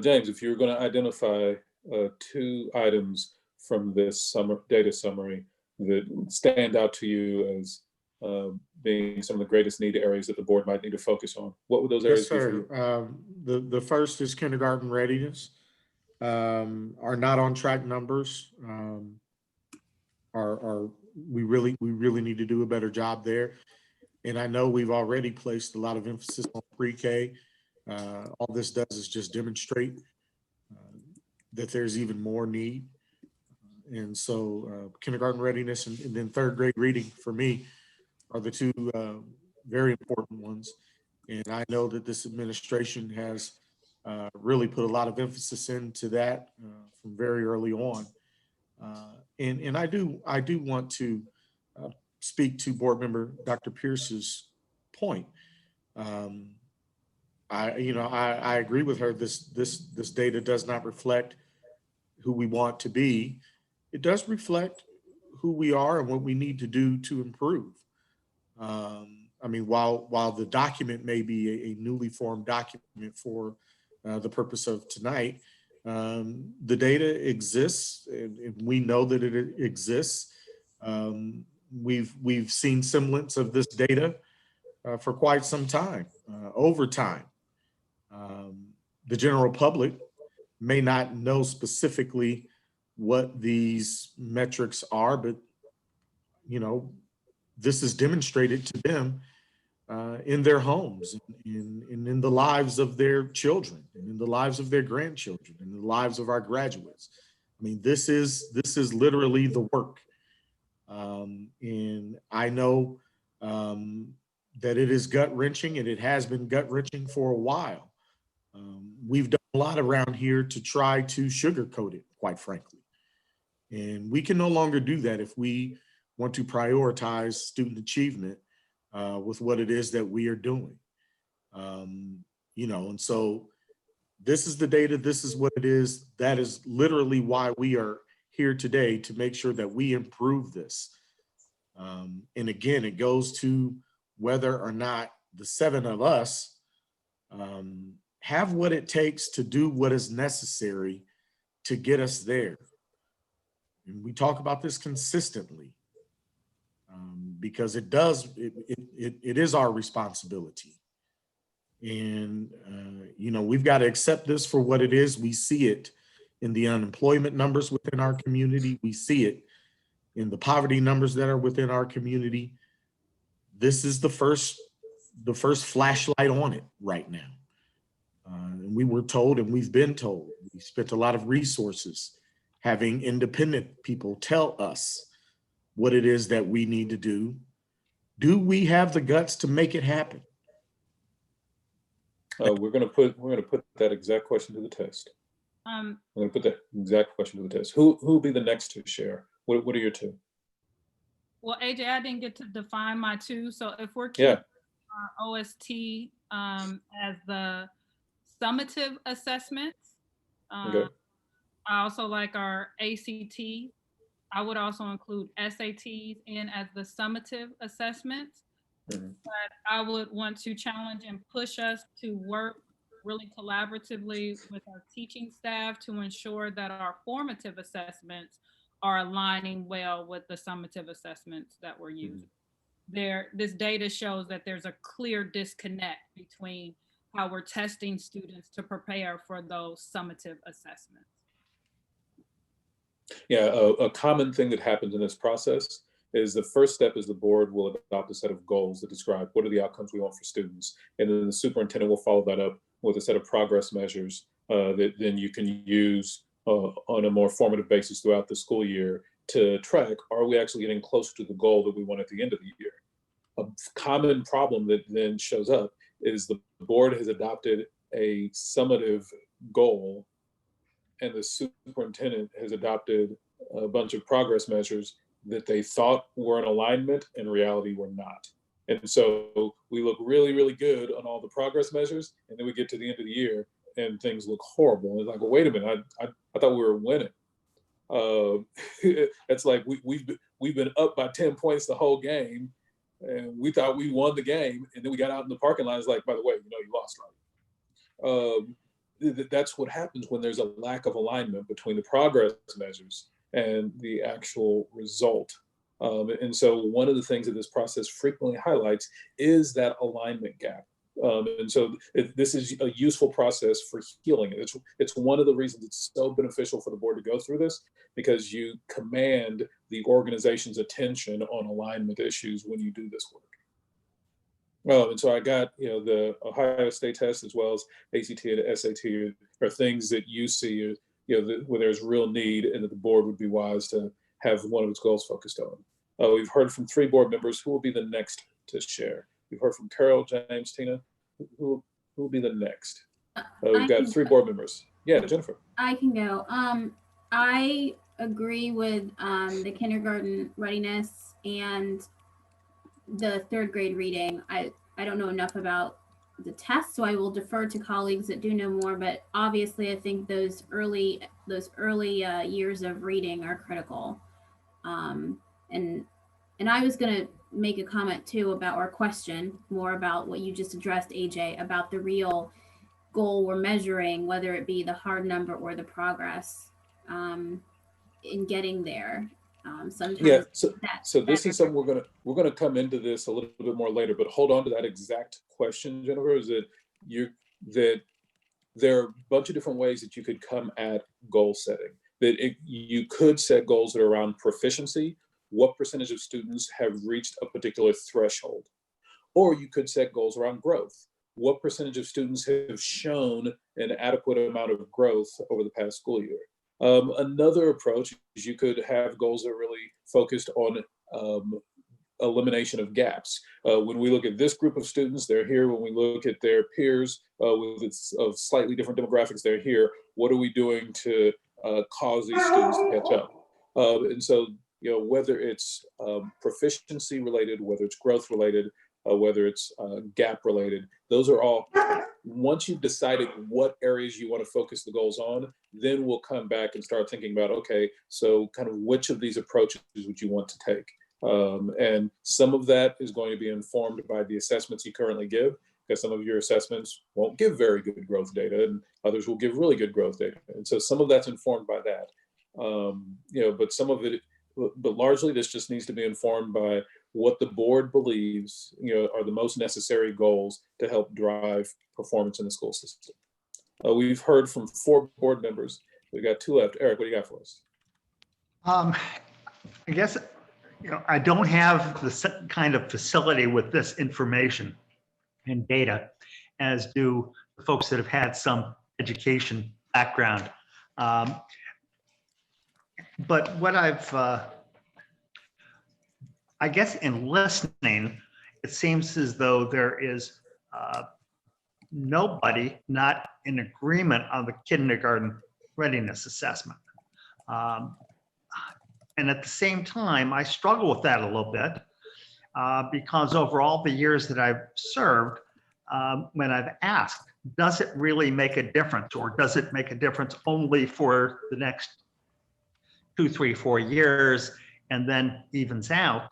Speaker 6: James, if you were going to identify 2 items from this data summary that stand out to you as being some of the greatest need areas that the board might need to focus on, what would those areas
Speaker 11: Yes,
Speaker 6: be for you?
Speaker 11: sir. The first is kindergarten readiness. Our not on track numbers are we really need to do a better job there. And I know we've already placed a lot of emphasis on pre-K. All this does is just demonstrate that there's even more need. And so kindergarten readiness and then 3rd grade reading for me are the 2 very important ones. And I know that this administration has really put a lot of emphasis into that from very early on. And I do want to speak to board member Dr. Pierce's point. I agree with her. This data does not reflect who we want to be. It does reflect who we are and what we need to do to improve. I mean, while the document may be a newly formed document for the purpose of tonight, the data exists, and we know that it exists. We've seen semblance of this data for quite some time, over time. The general public may not know specifically what these metrics are, but this is demonstrated to them in their homes, and in the lives of their children, and in the lives of their grandchildren, and the lives of our graduates. I mean, this is literally the work. And I know that it is gut wrenching, and it has been gut wrenching for a while. We've done a lot around here to try to sugarcoat it, quite frankly. And we can no longer do that if we want to prioritize student achievement with what it is that we are doing. And so this is the data, this is what it is. That is literally why we are here today, to make sure that we improve this. And again, it goes to whether or not the 7 of us have what it takes to do what is necessary to get us there. And we talk about this consistently because it is our responsibility. And, we've got to accept this for what it is. We see it in the unemployment numbers within our community. We see it in the poverty numbers that are within our community. This is the first flashlight on it right now. And we were told, and we've been told, we spent a lot of resources having independent people tell us what it is that we need to do. Do we have the guts to make it happen?
Speaker 6: We're gonna put that exact question to the test. I'm gonna put that exact question to the test. Who will be the next to share? What are your 2?
Speaker 9: Well, AJ, I didn't get to define my 2. So if we're keeping our OST as the summative assessments,
Speaker 6: Okay.
Speaker 9: I also like our ACT. I would also include SATs in as the summative assessments.
Speaker 6: Mm-hmm.
Speaker 9: But I would want to challenge and push us to work really collaboratively with our teaching staff to ensure that our formative assessments are aligning well with the summative assessments that we're using. This data shows that there's a clear disconnect between how we're testing students to prepare for those summative assessments.
Speaker 6: Yeah, a common thing that happens in this process is the first step is the board will adopt a set of goals that describe what are the outcomes we want for students. And then the superintendent will follow that up with a set of progress measures that then you can use on a more formative basis throughout the school year to track, are we actually getting closer to the goal that we want at the end of the year? A common problem that then shows up is the board has adopted a summative goal and the superintendent has adopted a bunch of progress measures that they thought were in alignment, in reality were not. And so we look really, really good on all the progress measures, and then we get to the end of the year and things look horrible. And it's like, well, wait a minute, I thought we were winning. It's like we've been up by 10 points the whole game, And we thought we won the game. And then we got out in the parking lot. It's like, by the way, you lost, right? That's what happens when there's a lack of alignment between the progress measures and the actual result. And so one of the things that this process frequently highlights is that alignment gap. And so this is a useful process for healing it. It's one of the reasons it's so beneficial for the board to go through this, because you command the organization's attention on alignment issues when you do this work. And so I got, the Ohio State test as well as ACT and SAT are things that you see, where there's real need and that the board would be wise to have one of its goals focused on. We've heard from 3 board members. Who will be the next to share? We've heard from Carol, James, Tina. Who will be the next? We've got 3 board members. Yeah, Jennifer.
Speaker 1: I can go. I agree with the kindergarten readiness and the 3rd grade reading. I don't know enough about the test, so I will defer to colleagues that do know more. But obviously, I think those early years of reading are critical. And I was gonna make a comment too about, or question more about what you just addressed, AJ, about the real goal we're measuring, whether it be the hard number or the progress in getting there. Sometimes
Speaker 6: yeah. So this is something we're gonna come into this a little bit more later. But hold on to that exact question, Jennifer. Is that there are a bunch of different ways that you could come at goal setting. You could set goals that are around proficiency. What percentage of students have reached a particular threshold? Or you could set goals around growth. What percentage of students have shown an adequate amount of growth over the past school year? Another approach is you could have goals that are really focused on elimination of gaps. When we look at this group of students, they're here. When we look at their peers of slightly different demographics, they're here. What are we doing to cause these students to catch up? And so, whether it's proficiency related, whether it's growth related, whether it's gap related, those are all, once you've decided what areas you want to focus the goals on, then we'll come back and start thinking about, okay, so kind of which of these approaches would you want to take? And some of that is going to be informed by the assessments you currently give, because some of your assessments won't give very good growth data and others will give really good growth data. And so some of that's informed by that. But some of it, but largely this just needs to be informed by what the board believes, are the most necessary goals to help drive performance in the school system. We've heard from 4 board members. We've got 2 left. Eric, what do you got for us?
Speaker 7: I guess, I don't have the kind of facility with this information and data as do the folks that have had some education background. But what I guess in listening, it seems as though there is nobody not in agreement on the kindergarten readiness assessment. And at the same time, I struggle with that a little bit because over all the years that I've served, when I've asked, does it really make a difference, or does it make a difference only for the next 2, 3, 4 years and then evens out?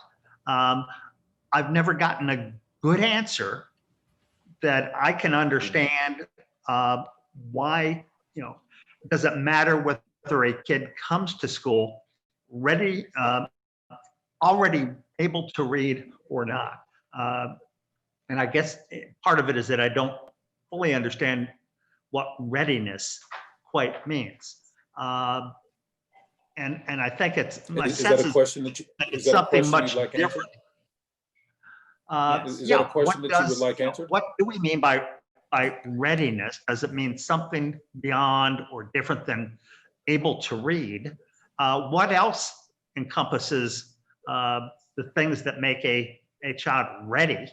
Speaker 7: I've never gotten a good answer that I can understand why, does it matter whether a kid comes to school ready, already able to read or not? And I guess part of it is that I don't fully understand what readiness quite means. And I think it's my sense
Speaker 6: that a question that you,
Speaker 7: it's something much
Speaker 6: like
Speaker 7: different.
Speaker 6: Is that a question that you would like answered?
Speaker 7: What do we mean by readiness? Does it mean something beyond or different than able to read? What else encompasses the things that make a child ready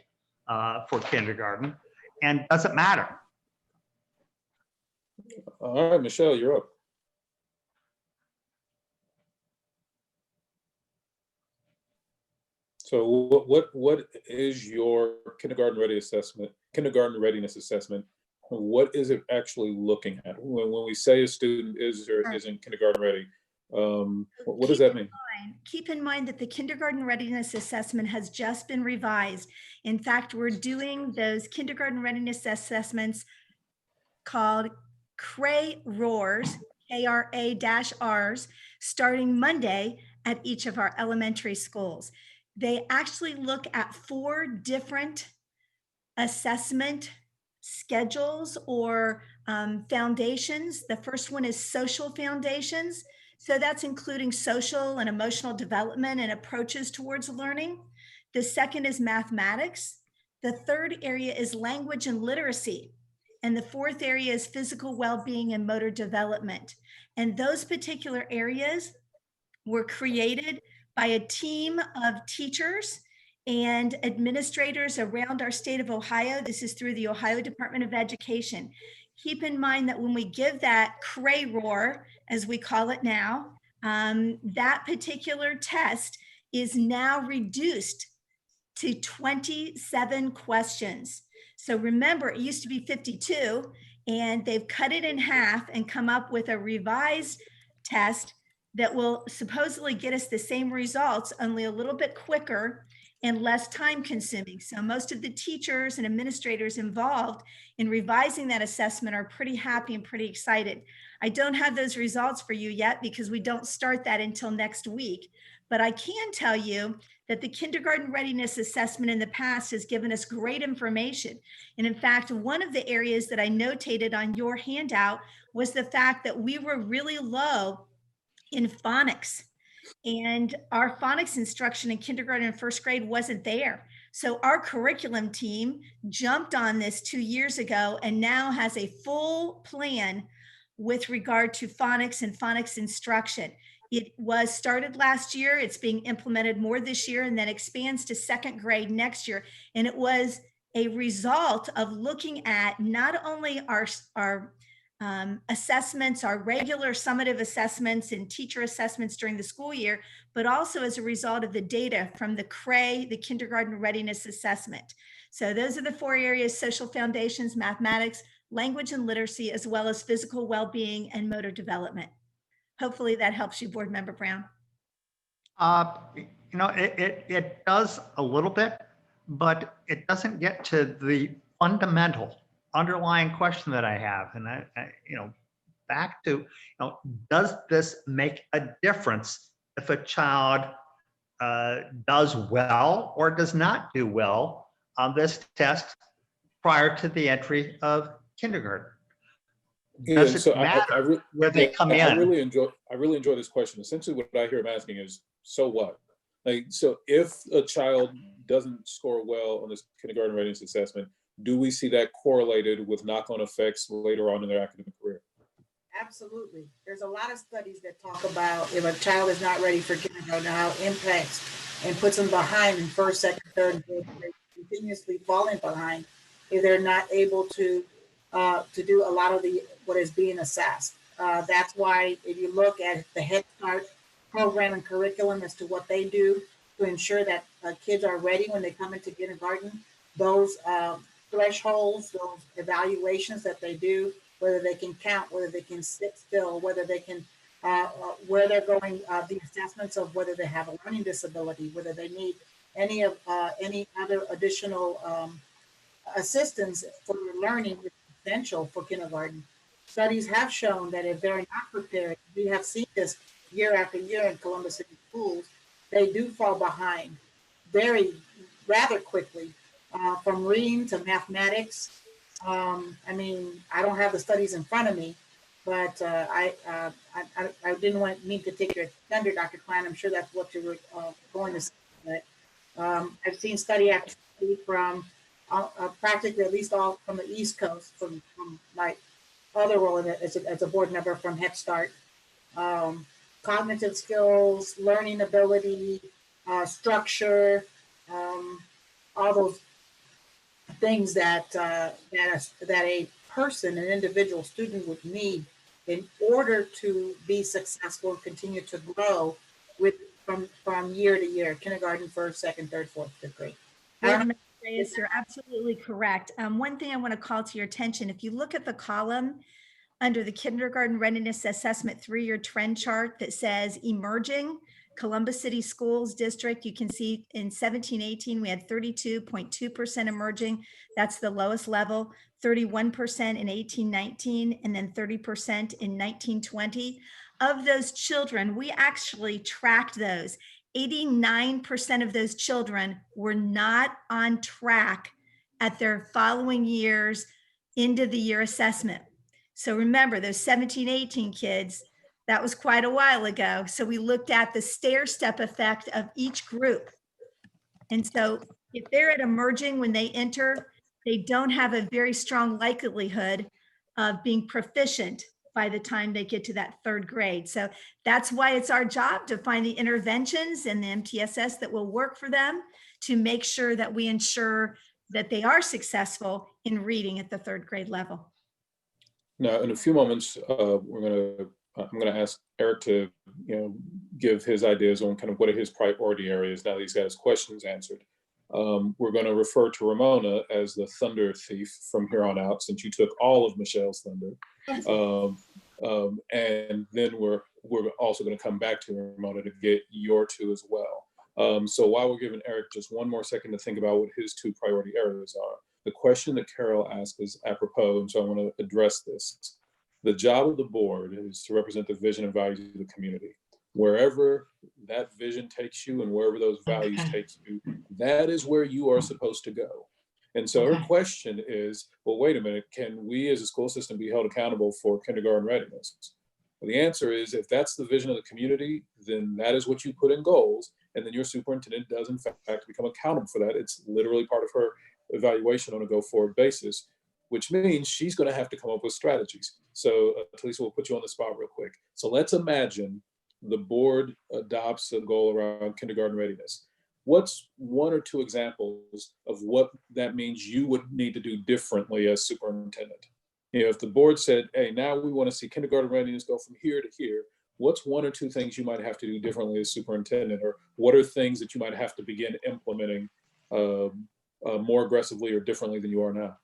Speaker 7: for kindergarten? And does it matter?
Speaker 6: All right, Michelle, you're up. So what is your kindergarten readiness assessment? What is it actually looking at? When we say a student is or isn't kindergarten ready, What does that mean?
Speaker 10: Keep in mind that the kindergarten readiness assessment has just been revised. In fact, we're doing those kindergarten readiness assessments called KRA-RORS, KRA-Rs, starting Monday at each of our elementary schools. They actually look at 4 different assessment schedules or foundations. The first one is social foundations. So that's including social and emotional development and approaches towards learning. The second is mathematics. The third area is language and literacy. And the fourth area is physical well-being and motor development. And those particular areas were created by a team of teachers and administrators around our state of Ohio. This is through the Ohio Department of Education. Keep in mind that when we give that KRA-ROR, as we call it now, that particular test is now reduced to 27 questions. So remember, it used to be 52, and they've cut it in half and come up with a revised test that will supposedly get us the same results, only a little bit quicker and less time consuming. So most of the teachers and administrators involved in revising that assessment are pretty happy and pretty excited. I don't have those results for you yet because we don't start that until next week, but I can tell you that the kindergarten readiness assessment in the past has given us great information. And in fact, one of the areas that I notated on your handout was the fact that we were really low in phonics. And our phonics instruction in kindergarten and first grade wasn't there. So our curriculum team jumped on this 2 years ago and now has a full plan with regard to phonics and phonics instruction. It was started last year. It's being implemented more this year and then expands to second grade next year. And it was a result of looking at not only our assessments, our regular summative assessments and teacher assessments during the school year, but also as a result of the data from the KRA, the kindergarten readiness assessment. So those are the 4 areas: social foundations, mathematics, language and literacy, as well as physical well-being and motor development. Hopefully that helps you, Board Member Brown.
Speaker 7: It does a little bit, but it doesn't get to the fundamental underlying question that I have. And back to, does this make a difference if a child does well or does not do well on this test prior to the entry of kindergarten? Does it matter where they come in?
Speaker 6: I really enjoy this question. Essentially, what I hear him asking is, so what? So if a child doesn't score well on this kindergarten readiness assessment, do we see that correlated with knock-on effects later on in their academic career?
Speaker 12: Absolutely. There's a lot of studies that talk about if a child is not ready for kindergarten, how it impacts and puts them behind in first, second, third, and fourth grade, continuously falling behind if they're not able to do a lot of what is being assessed. That's why if you look at the Head Start program and curriculum as to what they do to ensure that kids are ready when they come into kindergarten, those thresholds, those evaluations that they do, whether they can count, whether they can sit still, whether they can, where they're going, the assessments of whether they have a learning disability, whether they need any other additional assistance for learning is essential for kindergarten. Studies have shown that if they're not prepared, we have seen this year after year in Columbus City schools, they do fall behind rather quickly. From reading to mathematics. I don't have the studies in front of me, but I didn't mean to take your thunder, Dr. Klein. I'm sure that's what you were going to say. But I've seen study activity from practically at least all from the East Coast, from my other role as a board member from Head Start. Cognitive skills, learning ability, structure, all those things that a person, an individual student would need in order to be successful and continue to grow from year to year, kindergarten, first, second, third, fourth, fifth grade.
Speaker 10: You're absolutely correct. One thing I want to call to your attention, if you look at the column under the kindergarten readiness assessment 3-year trend chart that says emerging Columbus City Schools District. You can see in 17-18, we had 32.2% emerging. That's the lowest level, 31% in 18-19, and then 30% in 19-20. Of those children, we actually tracked those. 89% of those children were not on track at their following year's end of the year assessment. So remember, those 17-18 kids, that was quite a while ago. So we looked at the stair step effect of each group. And so if they're at emerging when they enter, they don't have a very strong likelihood of being proficient by the time they get to that 3rd grade. So that's why it's our job to find the interventions and the MTSS that will work for them to make sure that we ensure that they are successful in reading at the 3rd grade level.
Speaker 6: Now, in a few moments, I'm going to ask Eric to, give his ideas on kind of what are his priority areas now that he's got his questions answered. We're going to refer to Ramona as the thunder thief from here on out, since you took all of Michelle's thunder. And then we're also going to come back to Ramona to get your 2 as well. So while we're giving Eric just one more second to think about what his 2 priority areas are, the question that Carol asked is apropos, and so I want to address this. The job of the board is to represent the vision and values of the community. Wherever that vision takes you and wherever those values take you, that is where you are supposed to go. And so her question is, well, wait a minute, can we as a school system be held accountable for kindergarten readiness? Well, the answer is, if that's the vision of the community, then that is what you put in goals. And then your superintendent does in fact become accountable for that. It's literally part of her evaluation on a go-forward basis, which means she's going to have to come up with strategies. So Talisa, we'll put you on the spot real quick. So let's imagine the board adopts a goal around kindergarten readiness. What's 1 or 2 examples of what that means you would need to do differently as superintendent? If the board said, hey, now we want to see kindergarten readiness go from here to here, what's 1 or 2 things you might have to do differently as superintendent, or what are things that you might have to begin implementing more aggressively or differently than you are now?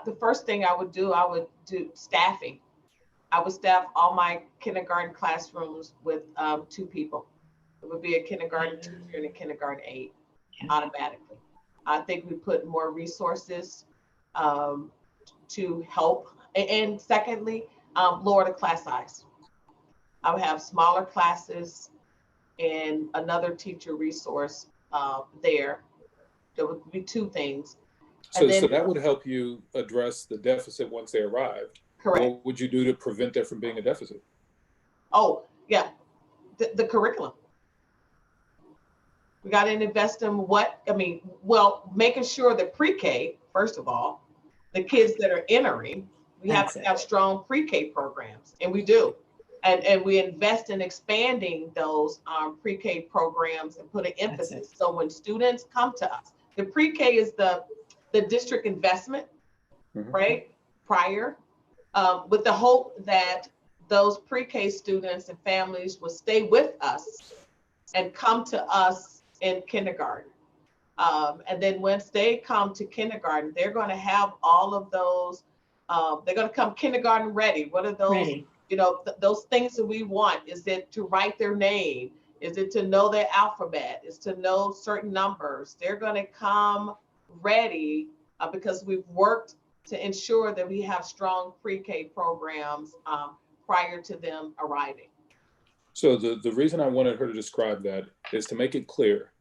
Speaker 8: The first thing I would do staffing. I would staff all my kindergarten classrooms with 2 people. It would be a kindergarten teacher and a kindergarten aide automatically. I think we put more resources to help. And secondly, lower the class size. I would have smaller classes and another teacher resource there. There would be 2 things.
Speaker 6: So that would help you address the deficit once they arrived.
Speaker 8: Correct.
Speaker 6: What would you do to prevent that from being a deficit?
Speaker 8: Oh, yeah, the curriculum. We got to invest in making sure that pre-K, first of all, the kids that are entering, we have to have strong pre-K programs, and we do. And we invest in expanding those pre-K programs and put an emphasis. So when students come to us, the pre-K is the district investment, right? Prior, with the hope that those pre-K students and families will stay with us and come to us in kindergarten. And then once they come to kindergarten, they're going to have all of those, they're going to come kindergarten ready. What are those, those things that we want? Is it to write their name? Is it to know their alphabet? Is to know certain numbers? They're going to come ready because we've worked to ensure that we have strong pre-K programs prior to them arriving.
Speaker 6: So the reason I wanted her to describe that is to make it clear.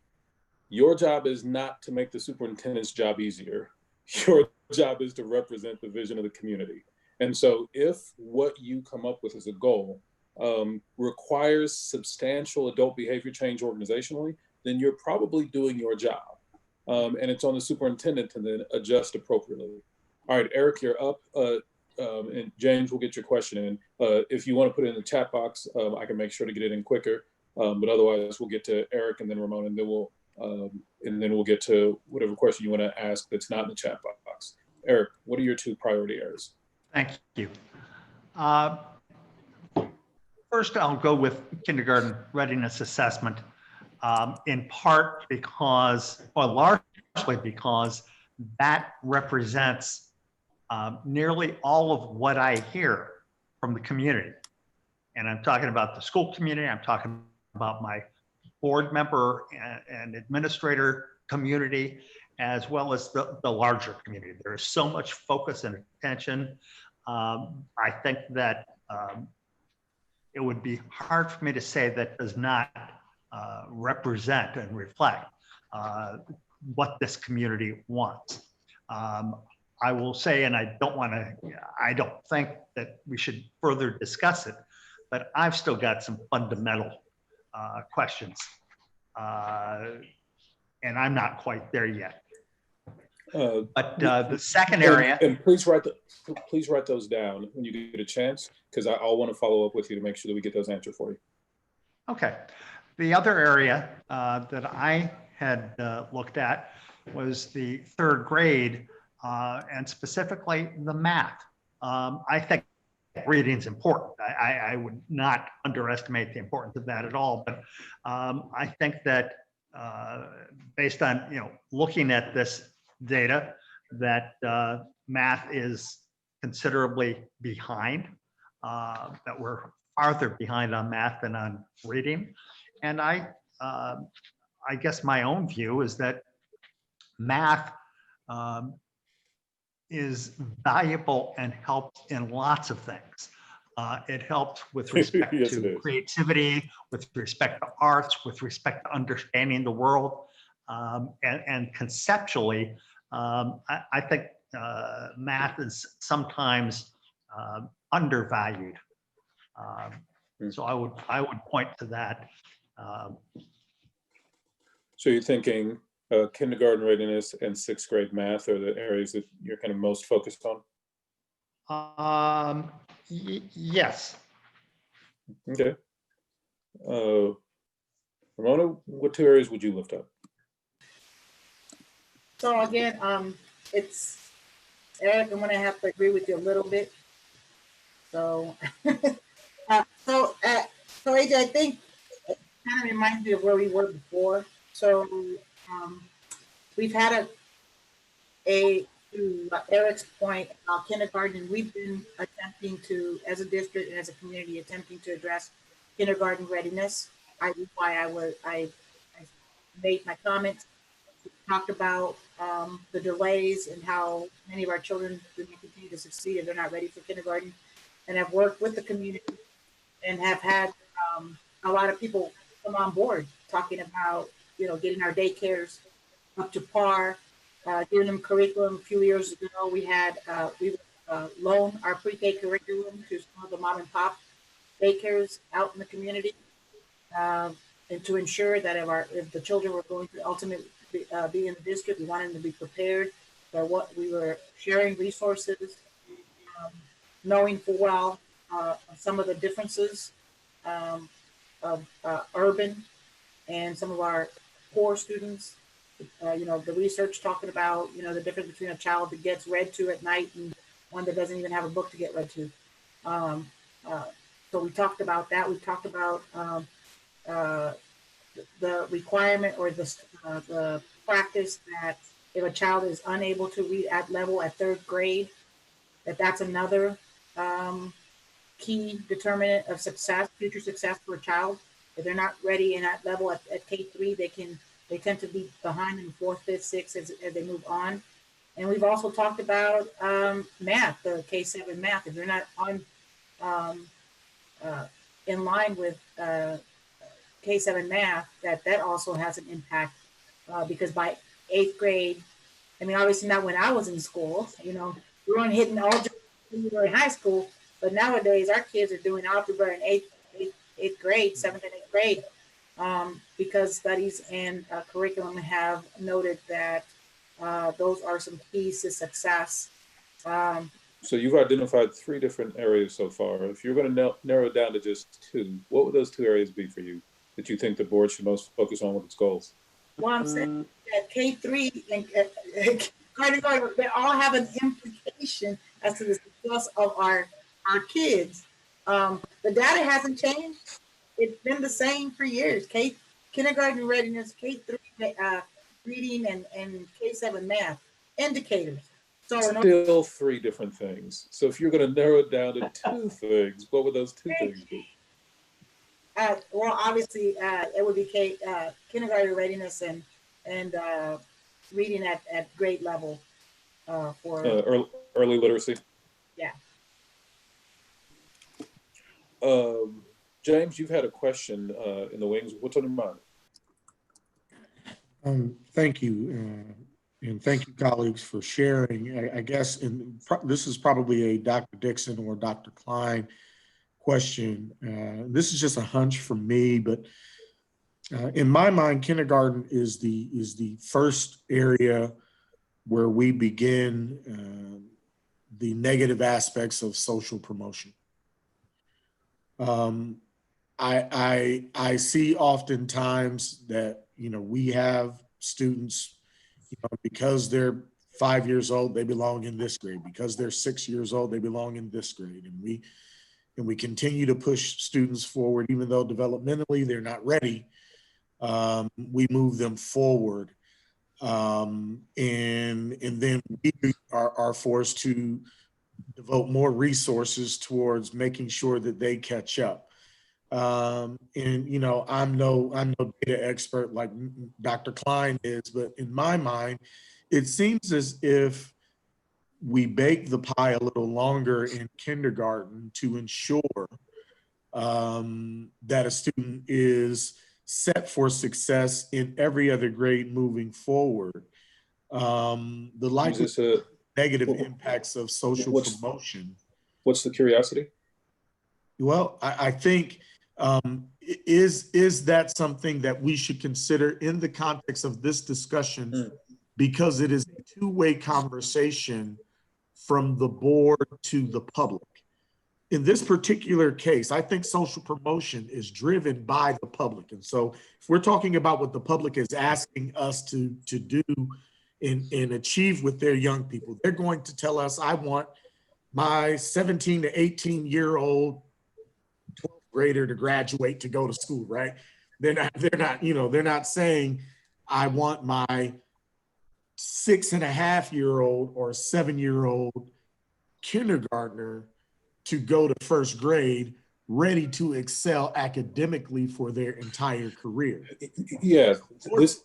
Speaker 6: Your job is not to make the superintendent's job easier. Your job is to represent the vision of the community. And so if what you come up with as a goal requires substantial adult behavior change organizationally, then you're probably doing your job. And it's on the superintendent to then adjust appropriately. All right, Eric, you're up. And James will get your question in. If you want to put it in the chat box, I can make sure to get it in quicker. But otherwise, we'll get to Eric and then Ramona, and then we'll get to whatever question you want to ask that's not in the chat box. Eric, what are your 2 priority areas?
Speaker 7: Thank you. First, I'll go with kindergarten readiness assessment, in part because, or largely because, that represents nearly all of what I hear from the community, and I'm talking about the school community, I'm talking about my board member and administrator community, as well as the larger community. There is so much focus and attention. I think that it would be hard for me to say that does not represent and reflect what this community wants. I will say, and I don't think that we should further discuss it, but I've still got some fundamental questions, and I'm not quite there yet. But the second area,
Speaker 6: and please write those down when you get a chance, because I'll want to follow up with you to make sure that we get those answered for you.
Speaker 7: okay. The other area that I had looked at was the third grade, and specifically the math. I think reading is important. I would not underestimate the importance of that at all. But I think that based on looking at this data, that math is considerably behind. That we're farther behind on math than on reading. And I guess my own view is that math is valuable and helps in lots of things. It helps with respect
Speaker 6: Yes,
Speaker 7: to creativity, with respect to arts, with respect to understanding the world. And conceptually, I think math is sometimes undervalued. So I would point to that.
Speaker 6: So you're thinking kindergarten readiness and sixth grade math are the areas that you're kind of most focused on?
Speaker 7: Yes.
Speaker 6: Okay. Ramona, what two areas would you lift up?
Speaker 12: So again, it's Eric, I'm gonna have to agree with you a little bit. So, so AJ, I think it kind of reminds me of where we were before. So we've had to Eric's point about kindergarten, we've been attempting to, as a district and as a community, attempting to address kindergarten readiness. Why I made my comments. We talked about the delays and how many of our children do not continue to succeed if they're not ready for kindergarten. And I've worked with the community and have had a lot of people come on board talking about, getting our daycares up to par, giving them curriculum. A few years ago, we loaned our pre-K curriculum to some of the mom and pop daycares out in the community, and to ensure that if the children were going to ultimately be in the district, we wanted them to be prepared for what we were sharing resources, knowing full well some of the differences of urban and some of our poor students. The research talking about, the difference between a child that gets read to at night and one that doesn't even have a book to get read to. So we talked about that. We talked about the requirement or the practice that if a child is unable to read at level at third grade, that's another key determinant of success, future success for a child. If they're not ready in that level at K3, they tend to be behind in fourth, fifth, sixth as they move on. And we've also talked about math, the K7 math. If they're not on in line with K7 math, that also has an impact because by eighth grade, I mean, obviously not when I was in school, we weren't hitting algebra when we were in high school, but nowadays our kids are doing algebra in eighth grade, seventh and eighth grade, because studies and curriculum have noted that those are some keys to success.
Speaker 6: So you've identified 3 different areas so far. If you're going to narrow it down to just 2, what would those 2 areas be for you that you think the board should most focus on with its goals?
Speaker 12: Well, I'm saying that K3 and kindergarten, they all have an implication as to the success of our kids. The data hasn't changed. It's been the same for years. Kindergarten readiness, K3 reading, and K7 math indicators. So
Speaker 6: Still three different things. So if you're going to narrow it down to two things, what would those two things be?
Speaker 12: well, obviously, it would be kindergarten readiness and reading at grade level for
Speaker 6: Early literacy.
Speaker 12: yeah.
Speaker 6: James, you've had a question in the wings. What's on your mind?
Speaker 11: Thank you. And thank you, colleagues, for sharing. I guess this is probably a Dr. Dixon or Dr. Klein question. This is just a hunch from me, but in my mind, kindergarten is the first area where we begin the negative aspects of social promotion. I see oftentimes that, we have students, because they're 5 years old, they belong in this grade. Because they're 6 years old, they belong in this grade. And we continue to push students forward, even though developmentally they're not ready. We move them forward. And then we are forced to devote more resources towards making sure that they catch up. And I'm no data expert like Dr. Klein is, but in my mind, it seems as if we bake the pie a little longer in kindergarten to ensure that a student is set for success in every other grade moving forward. The likely negative impacts of social promotion.
Speaker 6: What's the curiosity?
Speaker 11: Well, I think, is that something that we should consider in the context of this discussion, because it is a two-way conversation from the board to the public. In this particular case, I think social promotion is driven by the public. And so if we're talking about what the public is asking us to do and achieve with their young people, they're going to tell us, I want my 17 to 18-year-old 12th grader to graduate to go to school, right? They're not saying, I want my 6.5-year-old or 7-year-old kindergartner to go to first grade ready to excel academically for their entire career.
Speaker 6: Yeah,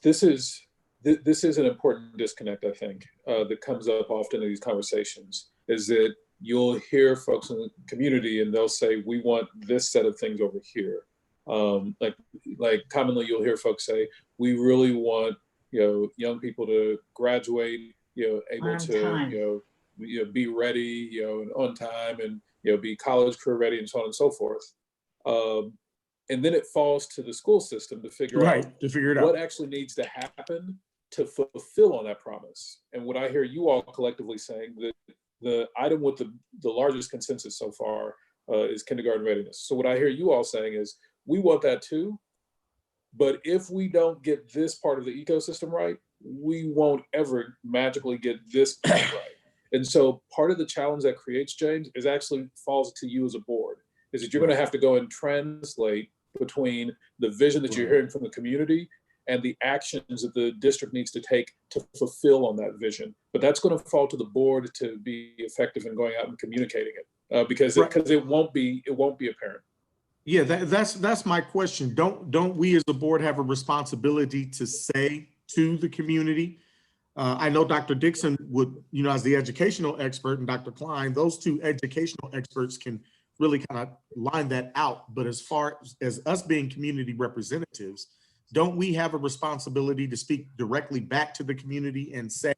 Speaker 6: this is an important disconnect, I think, that comes up often in these conversations, is that you'll hear folks in the community and they'll say, we want this set of things over here. Like commonly you'll hear folks say, we really want, young people to graduate, able to, be ready, and on time, and, be college career ready, and so on and so forth. And then it falls to the school system to figure out what actually needs to happen to fulfill on that promise. And what I hear you all collectively saying, that the item with the largest consensus so far is kindergarten readiness. So what I hear you all saying is, we want that too, but if we don't get this part of the ecosystem right, we won't ever magically get this part right. And so part of the challenge that creates, James, is actually falls to you as a board, is that you're going to have to go and translate between the vision that you're hearing from the community and the actions that the district needs to take to fulfill on that vision. But that's going to fall to the board to be effective in going out and communicating it, because it won't be apparent.
Speaker 11: Yeah, that's my question. Don't we as a board have a responsibility to say to the community? I know Dr. Dixon would, as the educational expert, and Dr. Klein, those two educational experts can really kind of line that out. But as far as us being community representatives, don't we have a responsibility to speak directly back to the community and say,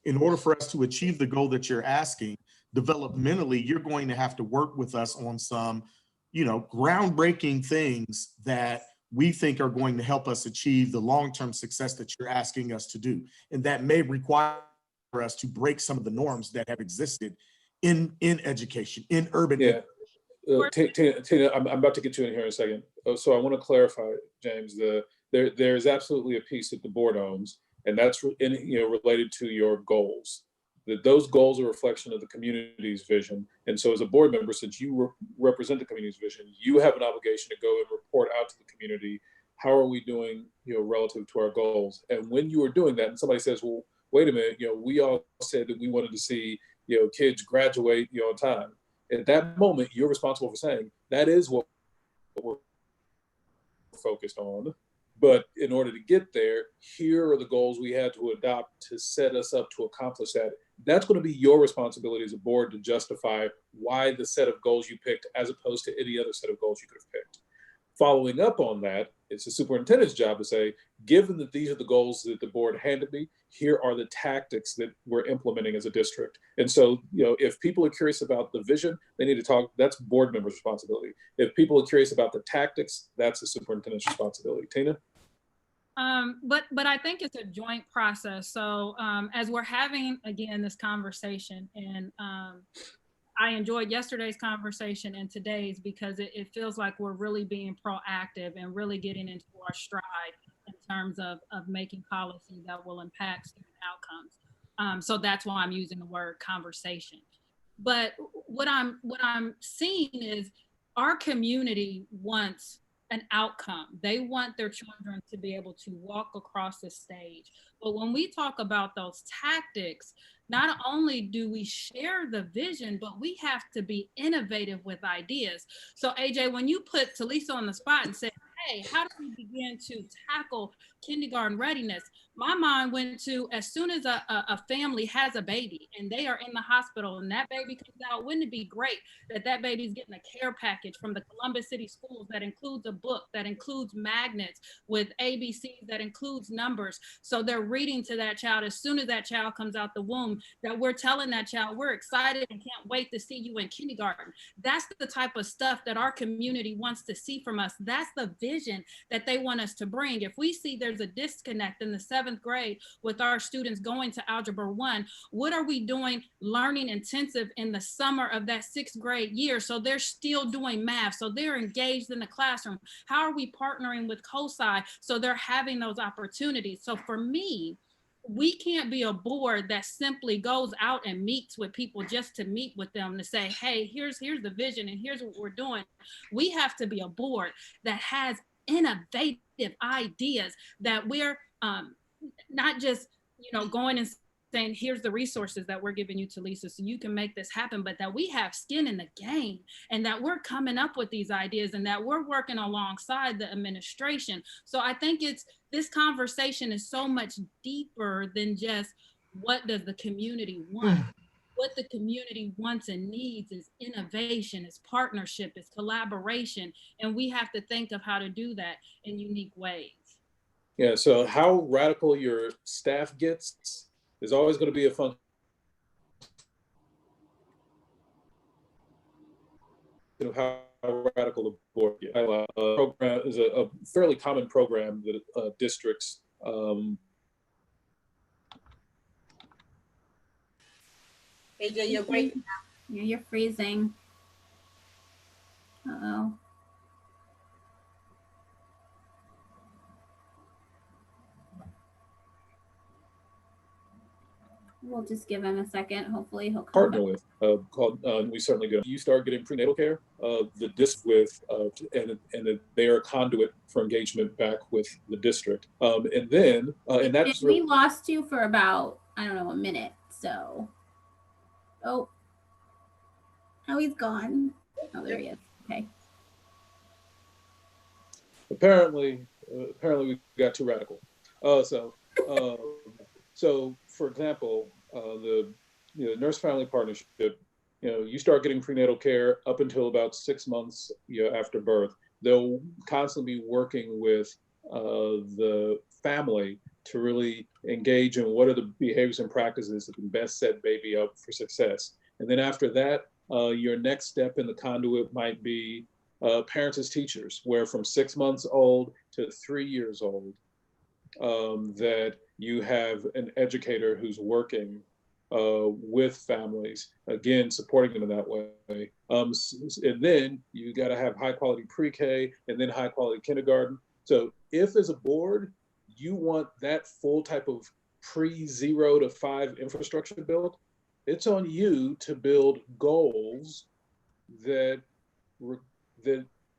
Speaker 11: in order for us to achieve the goal that you're asking, developmentally, you're going to have to work with us on some, groundbreaking things that we think are going to help us achieve the long-term success that you're asking us to do. And that may require us to break some of the norms that have existed in education, in urban.
Speaker 6: Yeah. Tina, I'm about to get you in here in a second. So I want to clarify, James, there's absolutely a piece that the board owns, and that's related to your goals. That those goals are a reflection of the community's vision. And so as a board member, since you represent the community's vision, you have an obligation to go and report out to the community, how are we doing, relative to our goals? And when you are doing that, and somebody says, well, wait a minute, we all said that we wanted to see, kids graduate, on time. At that moment, you're responsible for saying that is what we're focused on. But in order to get there, here are the goals we had to adopt to set us up to accomplish that. That's going to be your responsibility as a board to justify why the set of goals you picked as opposed to any other set of goals you could have picked. Following up on that, it's the superintendent's job to say, given that these are the goals that the board handed me, here are the tactics that we're implementing as a district. And so, if people are curious about the vision, they need to talk, that's board members' responsibility. If people are curious about the tactics, that's the superintendent's responsibility. Tina?
Speaker 9: But I think it's a joint process. So as we're having, again, this conversation, and I enjoyed yesterday's conversation and today's, because it feels like we're really being proactive and really getting into our stride in terms of making policy that will impact student outcomes. So that's why I'm using the word conversation. But what I'm seeing is our community wants an outcome. They want their children to be able to walk across the stage. But when we talk about those tactics, not only do we share the vision, but we have to be innovative with ideas. So AJ, when you put Talisa on the spot and said, hey, how do we begin to tackle kindergarten readiness? My mind went to, as soon as a family has a baby and they are in the hospital and that baby comes out, wouldn't it be great that that baby's getting a care package from the Columbus City Schools that includes a book, that includes magnets with ABCs, that includes numbers. So they're reading to that child as soon as that child comes out the womb, that we're telling that child, we're excited and can't wait to see you in kindergarten. That's the type of stuff that our community wants to see from us. That's the vision that they want us to bring. If we see there's a disconnect in the 7th grade with our students going to Algebra 1, what are we doing learning intensive in the summer of that 6th grade year? So they're still doing math, so they're engaged in the classroom. How are we partnering with COSI so they're having those opportunities? So for me, we can't be a board that simply goes out and meets with people just to meet with them to say, hey, here's the vision and here's what we're doing. We have to be a board that has innovative ideas, that we're not just, going and saying, here's the resources that we're giving you, Talisa, so you can make this happen, but that we have skin in the game and that we're coming up with these ideas and that we're working alongside the administration. So I think this conversation is so much deeper than just what does the community want. What the community wants and needs is innovation, is partnership, is collaboration, and we have to think of how to do that in unique ways.
Speaker 6: Yeah, so how radical your staff gets is always going to be a function of how radical the board gets. Program is a fairly common program that districts
Speaker 12: AJ, you're great.
Speaker 1: Yeah, you're freezing. Uh-oh. We'll just give him a second. Hopefully he'll come
Speaker 6: partner
Speaker 1: back.
Speaker 6: with called we certainly do. You start getting prenatal care, the district with and they are a conduit for engagement back with the district, and then and that's
Speaker 1: we lost you for about, I don't know, a minute. So oh, he's gone. Oh, there he is. Okay.
Speaker 6: Apparently we got too radical. So for example, the nurse family partnership, you start getting prenatal care up until about 6 months after birth. They'll constantly be working with the family to really engage in what are the behaviors and practices that can best set baby up for success. And then after that, your next step in the conduit might be parents as teachers, where from 6 months old to 3 years old, that you have an educator who's working with families, again, supporting them in that way. And then you got to have high quality pre-K and then high quality kindergarten. So if as a board, you want that full type of pre-0 to 5 infrastructure built, it's on you to build goals that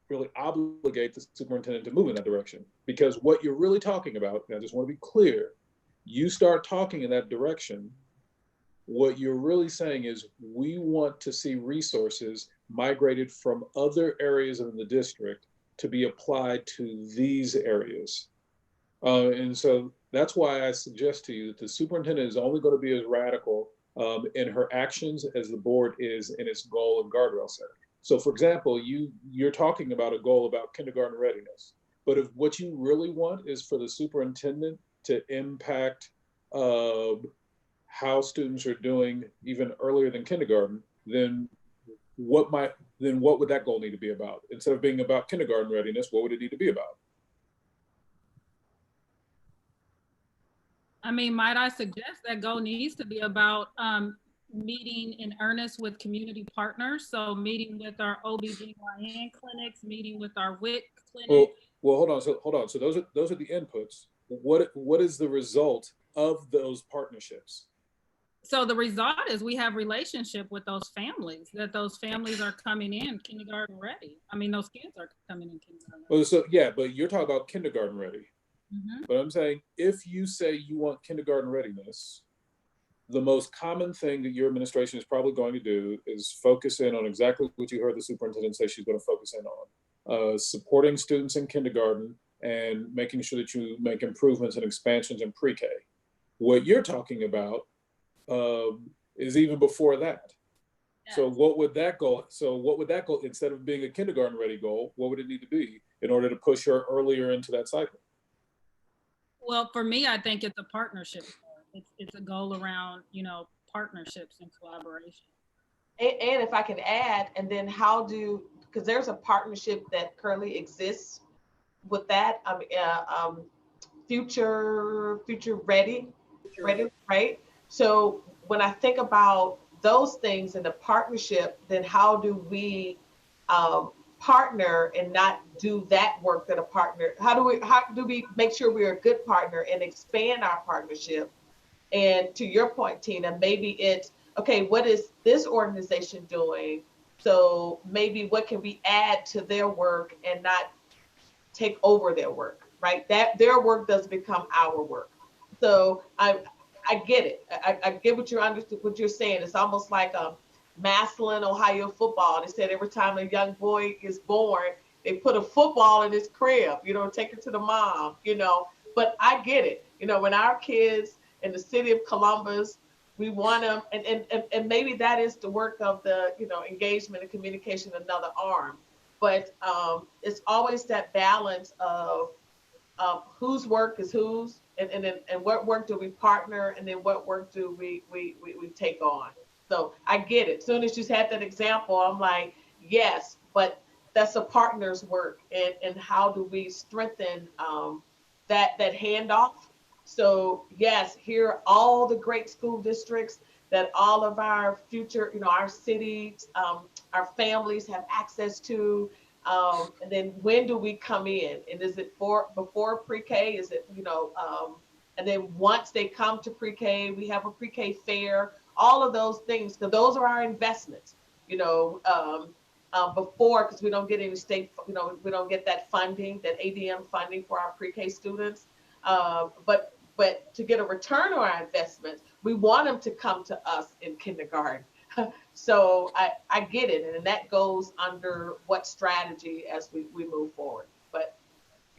Speaker 6: really obligate the superintendent to move in that direction. Because what you're really talking about, and I just want to be clear, You start talking in that direction, what you're really saying is we want to see resources migrated from other areas of the district to be applied to these areas. And so that's why I suggest to you that the superintendent is only going to be as radical in her actions as the board is in its goal and guardrail setting. So for example, you're talking about a goal about kindergarten readiness, but if what you really want is for the superintendent to impact how students are doing even earlier than kindergarten, then what would that goal need to be about? Instead of being about kindergarten readiness, what would it need to be about?
Speaker 9: I mean, might I suggest that goal needs to be about meeting in earnest with community partners. So meeting with our OBGYN clinics, meeting with our WIC clinic.
Speaker 6: Well, hold on. So those are the inputs. What is the result of those partnerships?
Speaker 9: So the result is we have relationship with those families, that those families are coming in kindergarten ready. I mean, those kids are coming in kindergarten ready.
Speaker 6: Well, so yeah, but you're talking about kindergarten ready.
Speaker 9: Mm-hmm.
Speaker 6: But I'm saying, if you say you want kindergarten readiness, the most common thing that your administration is probably going to do is focus in on exactly what you heard the superintendent say she's going to focus in on, supporting students in kindergarten and making sure that you make improvements and expansions in pre-K. What you're talking about is even before that.
Speaker 9: Yes.
Speaker 6: So what would that goal, instead of being a kindergarten ready goal, what would it need to be in order to push her earlier into that cycle?
Speaker 9: Well, for me, I think it's a partnership. It's a goal around, partnerships and collaboration.
Speaker 8: And if I can add, and then because there's a partnership that currently exists with that, future ready, right? So when I think about those things in the partnership, then how do we partner and not do that work that a partner? How do we make sure we're a good partner and expand our partnership? And to your point, Tina, maybe it's okay. What is this organization doing? So maybe what can we add to their work and not take over their work, right? That their work does become our work. So I get it. I get what you're saying. It's almost like Massillon, Ohio football. They said every time a young boy is born, they put a football in his crib, take it to the mom, But I get it. When our kids in the city of Columbus, we want them, and maybe that is the work of the, engagement and communication, another arm. But it's always that balance of whose work is whose, and what work do we partner, and then what work do we take on. So I get it. As soon as you had that example, I'm like, yes, but that's a partner's work, and how do we strengthen that handoff? So yes, here are all the great school districts that all of our future, our cities, our families have access to. And then when do we come in? And is it before pre-K? Is it, and then once they come to pre-K, we have a pre-K fair, all of those things, because those are our investments, before, because we don't get any state, we don't get that funding, that ADM funding for our pre-K students. But to get a return on our investments, we want them to come to us in kindergarten. So I get it. And that goes under what strategy as we move forward. But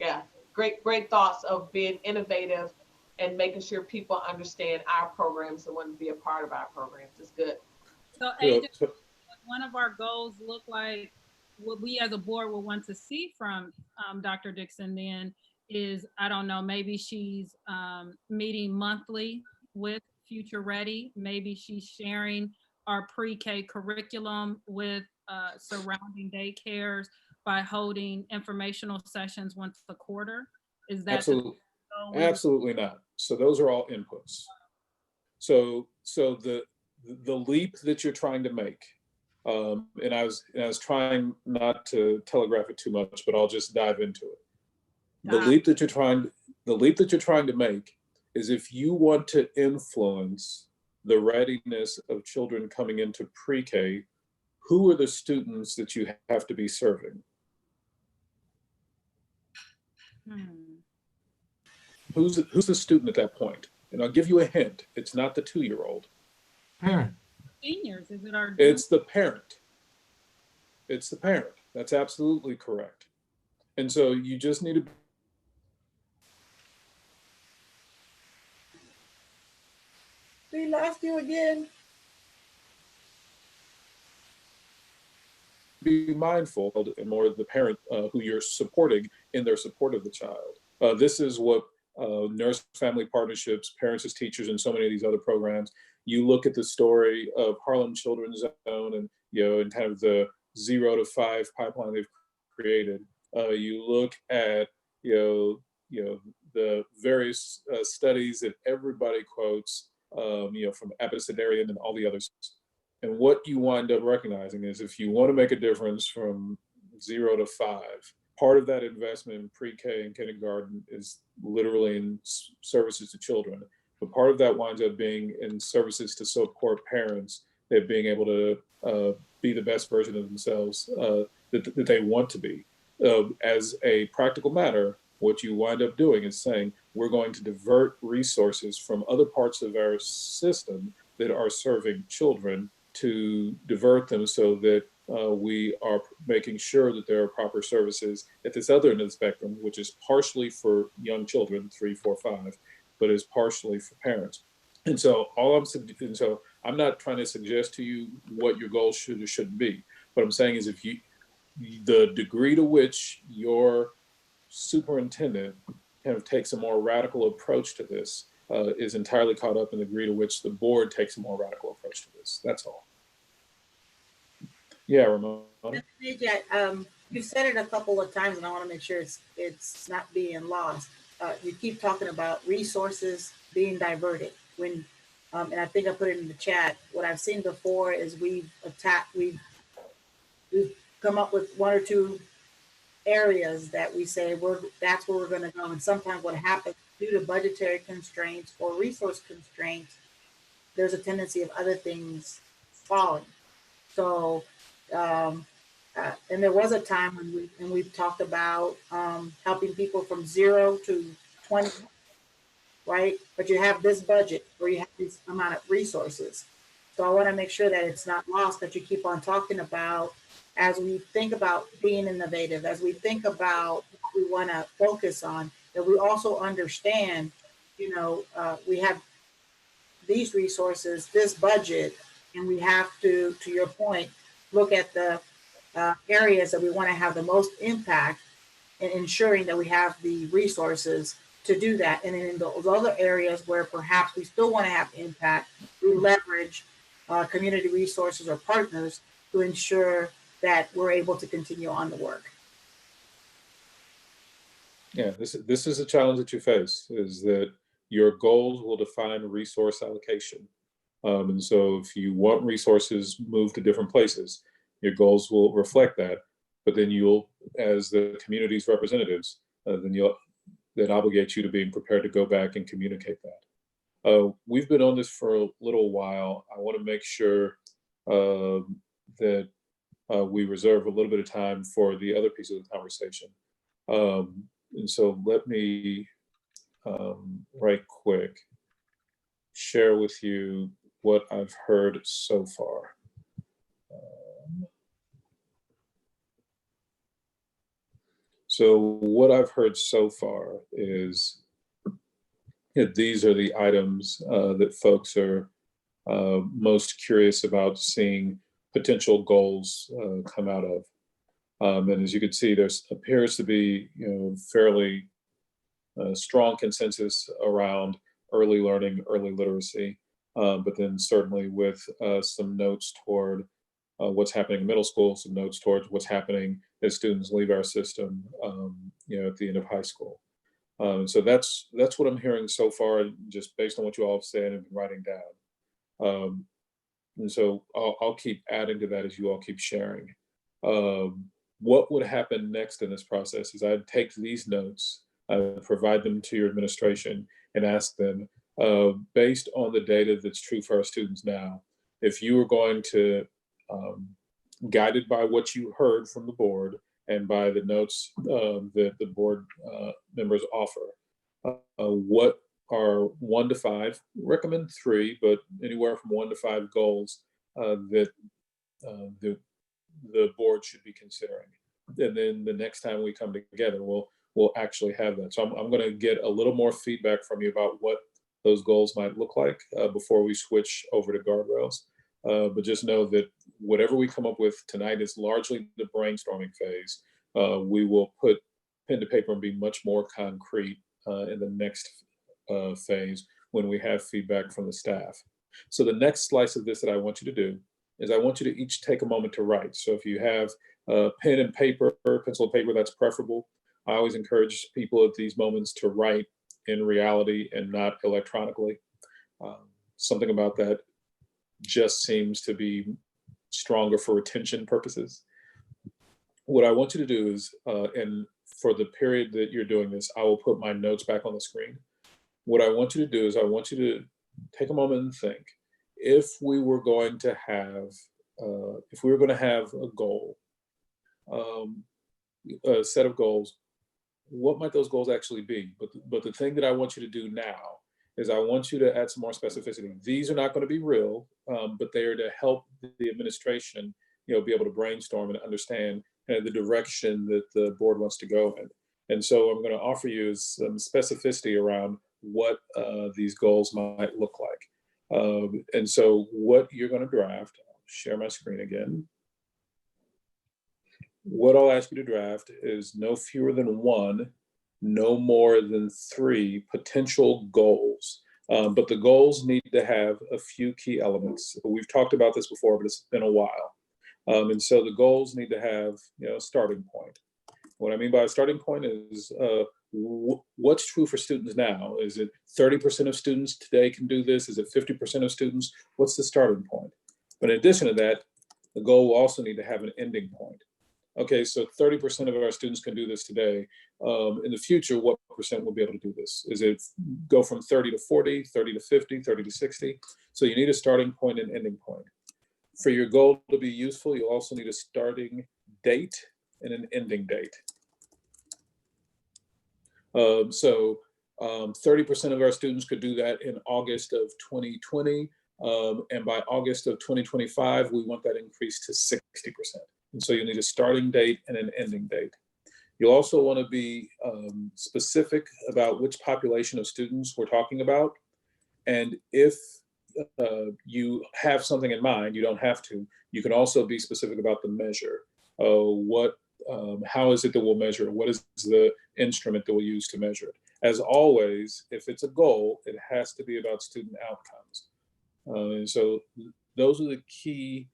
Speaker 8: yeah, great thoughts of being innovative and making sure people understand our programs and want to be a part of our programs. It's good.
Speaker 9: So Agent, one of our goals look like what we as a board will want to see from Dr. Dixon then is, I don't know, maybe she's meeting monthly with Future Ready. Maybe she's sharing our pre-K curriculum with surrounding daycares by holding informational sessions once a quarter. Is that
Speaker 6: absolutely not? So those are all inputs. So the leap that you're trying to make, and I was trying not to telegraph it too much, but I'll just dive into it. The leap that you're trying to make is, if you want to influence the readiness of children coming into pre-K, who are the students that you have to be serving? Who's the student at that point? And I'll give you a hint. It's not the 2-year-old.
Speaker 2: Parent.
Speaker 9: Seniors, is it our?
Speaker 6: It's the parent. It's the parent. That's absolutely correct. And so you just need to
Speaker 12: We lost you again.
Speaker 6: be mindful and more the parent who you're supporting in their support of the child. This is what nurse family partnerships, parents as teachers, and so many of these other programs. You look at the story of Harlem Children's Zone, and and kind of the 0 to 5 pipeline they've created. You look at the various studies that everybody quotes, from Abecedarian and all the others. And what you wind up recognizing is if you want to make a difference from 0 to 5, part of that investment in pre-K and kindergarten is literally in services to children. But part of that winds up being in services to support parents, that being able to be the best version of themselves that they want to be. As a practical matter, what you wind up doing is saying, we're going to divert resources from other parts of our system that are serving children to divert them so that we are making sure that there are proper services at this other end of the spectrum, which is partially for young children, 3, 4, 5, but is partially for parents. And so I'm not trying to suggest to you what your goals should or shouldn't be. What I'm saying is the degree to which your superintendent kind of takes a more radical approach to this is entirely caught up in the degree to which the board takes a more radical approach to this. That's all. Yeah, Ramona.
Speaker 12: You said it a couple of times, and I want to make sure it's not being lost. You keep talking about resources being diverted. And I think I put it in the chat. What I've seen before is we've come up with 1 or 2 areas that we say that's where we're going to go. And sometimes what happens due to budgetary constraints or resource constraints, there's a tendency of other things falling. So, and there was a time when we've talked about helping people from 0 to 20, right? But you have this budget where you have this amount of resources. So I want to make sure that it's not lost, that you keep on talking about as we think about being innovative, as we think about what we want to focus on, that we also understand, we have these resources, this budget, and we have to your point, look at the areas that we want to have the most impact in ensuring that we have the resources to do that. And then in those other areas where perhaps we still want to have impact, we leverage community resources or partners to ensure that we're able to continue on the work.
Speaker 6: Yeah, this is a challenge that you face, is that your goals will define resource allocation. And so if you want resources moved to different places, your goals will reflect that. But then you'll, as the community's representatives, that obligates you to being prepared to go back and communicate that. We've been on this for a little while. I want to make sure that we reserve a little bit of time for the other piece of the conversation. And so let me, right quick, share with you what I've heard so far. So what I've heard so far is these are the items that folks are most curious about seeing potential goals come out of. And as you can see, there appears to be fairly strong consensus around early learning, early literacy, but then certainly with some notes toward what's happening in middle school, some notes towards what's happening as students leave our system, at the end of high school. So that's what I'm hearing so far, just based on what you all have said and been writing down. And so I'll keep adding to that as you all keep sharing. What would happen next in this process is I'd take these notes, provide them to your administration, and ask them, based on the data that's true for our students now, if you were going to, guided by what you heard from the board and by the notes that the board members offer, what are 1 to 5, recommend 3, but anywhere from 1 to 5 goals that the board should be considering. And then the next time we come together, we'll actually have that. So I'm going to get a little more feedback from you about what those goals might look like before we switch over to guardrails. But just know that whatever we come up with tonight is largely the brainstorming phase. We will put pen to paper and be much more concrete in the next phase when we have feedback from the staff. So the next slice of this that I want you to do is I want you to each take a moment to write. So if you have pen and paper, pencil and paper, that's preferable. I always encourage people at these moments to write in reality and not electronically. Something about that just seems to be stronger for retention purposes. What I want you to do is, and for the period that you're doing this, I will put my notes back on the screen. What I want you to do is I want you to take a moment and think, if we were going to have a goal, a set of goals, what might those goals actually be? But the thing that I want you to do now is I want you to add some more specificity. These are not going to be real, but they are to help the administration, be able to brainstorm and understand the direction that the board wants to go in. And so I'm going to offer you some specificity around what these goals might look like. And so what you're going to draft, I'll share my screen again. What I'll ask you to draft is no fewer than 1, no more than 3 potential goals. But the goals need to have a few key elements. We've talked about this before, but it's been a while. And so the goals need to have a starting point. What I mean by a starting point is what's true for students now? Is it 30% of students today can do this? Is it 50% of students? What's the starting point? But in addition to that, the goal will also need to have an ending point. Okay, so 30% of our students can do this today. In the future, what percent will be able to do this? Is it go from 30 to 40, 30 to 50, 30 to 60? So you need a starting point and ending point. For your goal to be useful, you also need a starting date and an ending date. 30% of our students could do that in August of 2020. And by August of 2025, we want that increased to 60%. And so you'll need a starting date and an ending date. You'll also want to be specific about which population of students we're talking about. And if you have something in mind, you don't have to. You can also be specific about the measure. How is it that we'll measure? What is the instrument that we'll use to measure it? As always, if it's a goal, it has to be about student outcomes. And so those are the key.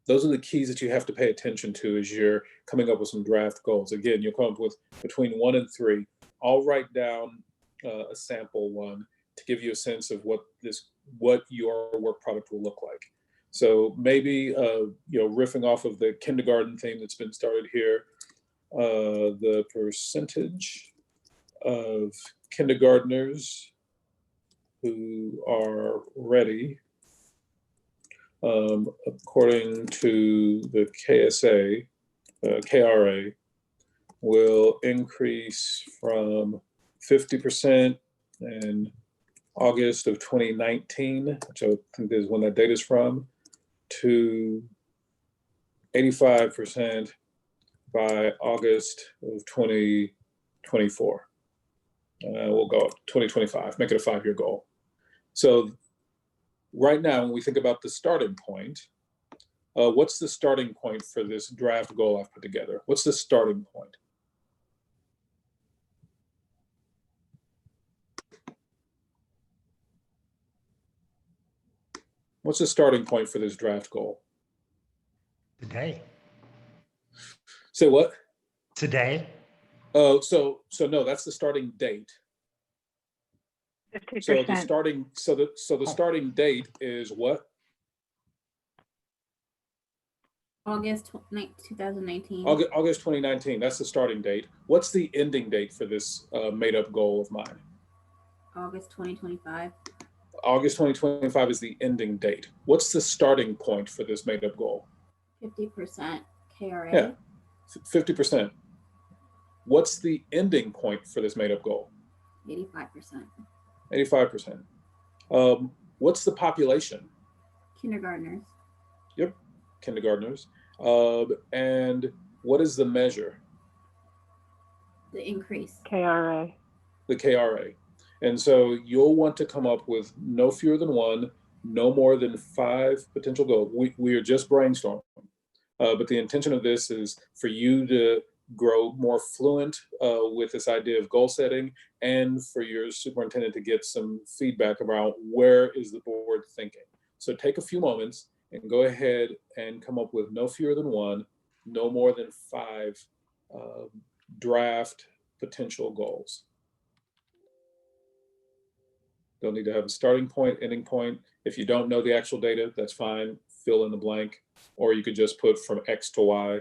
Speaker 6: Those are the keys that you have to pay attention to as you're coming up with some draft goals. Again, you'll come up with between 1 and 3. I'll write down a sample one to give you a sense of what your work product will look like. So maybe riffing off of the kindergarten theme that's been started here, the percentage of kindergartners who are ready, according to the KRA, will increase from 50% in August of 2019, which I think is when that date is from, to 85% by August of 2024. We'll go up 2025, make it a 5-year goal. So right now, when we think about the starting point, what's the starting point for this draft goal I've put together? What's the starting point? What's the starting point for this draft goal?
Speaker 7: Today.
Speaker 6: Say what?
Speaker 7: Today.
Speaker 6: Oh, so no, that's the starting date.
Speaker 13: 50%.
Speaker 6: So the starting date is what?
Speaker 1: August 2019.
Speaker 6: August 2019. That's the starting date. What's the ending date for this made-up goal of mine?
Speaker 1: August 2025.
Speaker 6: August 2025 is the ending date. What's the starting point for this made-up goal?
Speaker 1: 50% KRA.
Speaker 6: Yeah, 50%. What's the ending point for this made-up goal?
Speaker 1: 85%.
Speaker 6: 85%. What's the population?
Speaker 1: Kindergartners.
Speaker 6: Yep, kindergartners. And what is the measure?
Speaker 1: The increase.
Speaker 3: KRA.
Speaker 6: The KRA. And so you'll want to come up with no fewer than one, no more than 5 potential goals. We are just brainstorming, but the intention of this is for you to grow more fluent with this idea of goal setting, and for your superintendent to get some feedback about where is the board thinking. So take a few moments and go ahead and come up with no fewer than one, no more than 5 draft potential goals. They'll need to have a starting point, ending point. If you don't know the actual data, that's fine. Fill in the blank, or you could just put from X to Y.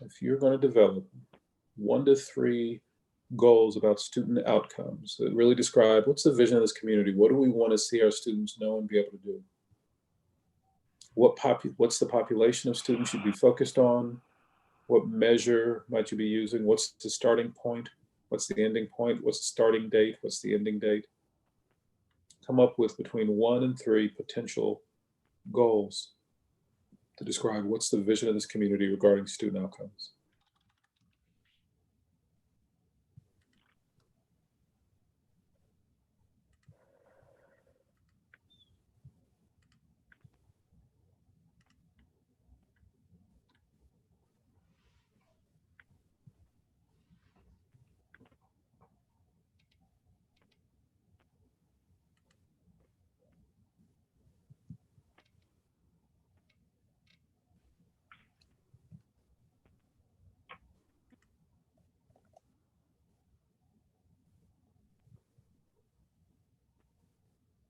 Speaker 6: If you're going to develop 1 to 3 goals about student outcomes that really describe what's the vision of this community, what do we want to see our students know and be able to do? What's the population of students you'd be focused on? What measure might you be using? What's the starting point? What's the ending point? What's the starting date? What's the ending date? Come up with between 1 and 3 potential goals to describe what's the vision of this community regarding student outcomes.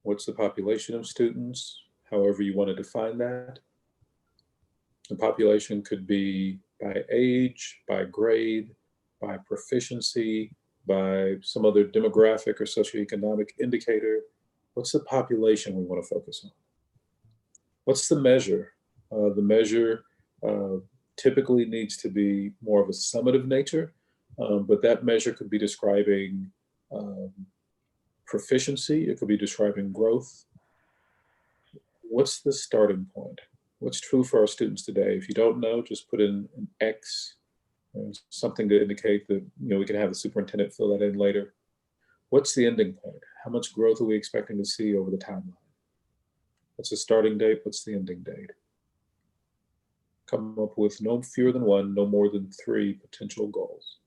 Speaker 6: What's the population of students, however you want to define that? The population could be by age, by grade, by proficiency, by some other demographic or socioeconomic indicator. What's the population we want to focus on? What's the measure? The measure typically needs to be more of a summative nature, but that measure could be describing proficiency, it could be describing growth. What's the starting point? What's true for our students today? If you don't know, just put in an X, something to indicate that we can have the superintendent fill that in later. What's the ending point? How much growth are we expecting to see over the timeline? What's the starting date? What's the ending date? Come up with no fewer than 1, no more than 3 potential goals.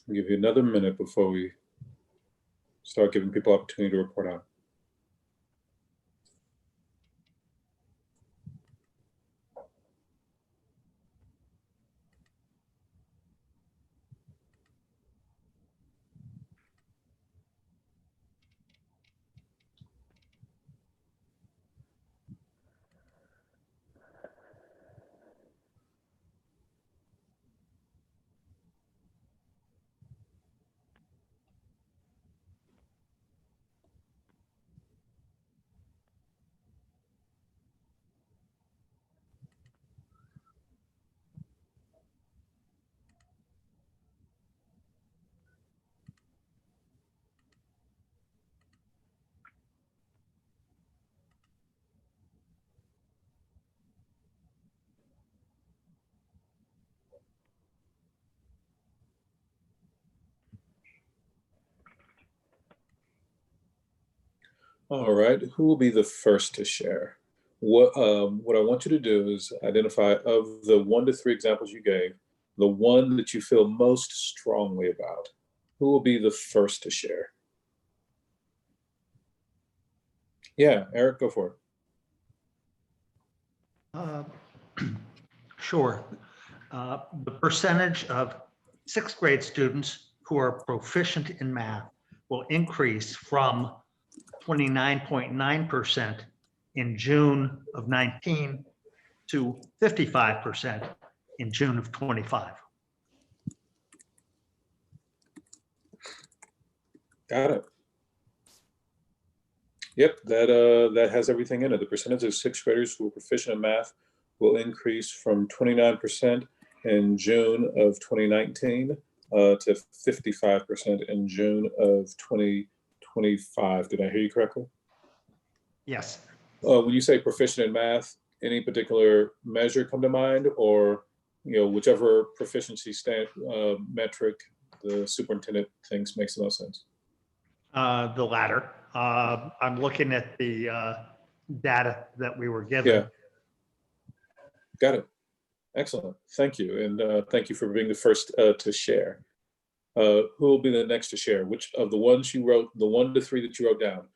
Speaker 6: I'll give you another minute before we start giving people opportunity to report out. All right, who will be the first to share? What I want you to do is identify, of the 1 to 3 examples you gave, the one that you feel most strongly about. Who will be the first to share? Yeah, Eric, go for it.
Speaker 7: Sure. The percentage of 6th grade students who are proficient in math will increase from 29.9% in June of 19 to 55% in June of 25.
Speaker 6: Got it. Yep, that has everything in it. The percentage of 6th graders who are proficient in math will increase from 29% in June of 2019 to 55% in June of 2025. Did I hear you correctly?
Speaker 7: Yes.
Speaker 6: When you say proficient in math, any particular measure come to mind, or whichever proficiency metric the superintendent thinks makes the most sense?
Speaker 7: The latter. I'm looking at the data that we were given.
Speaker 6: Yeah. Got it. Excellent. Thank you. And thank you for being the first to share. Who will be the next to share? Which of the ones you wrote, the 1 to 3 that you wrote down,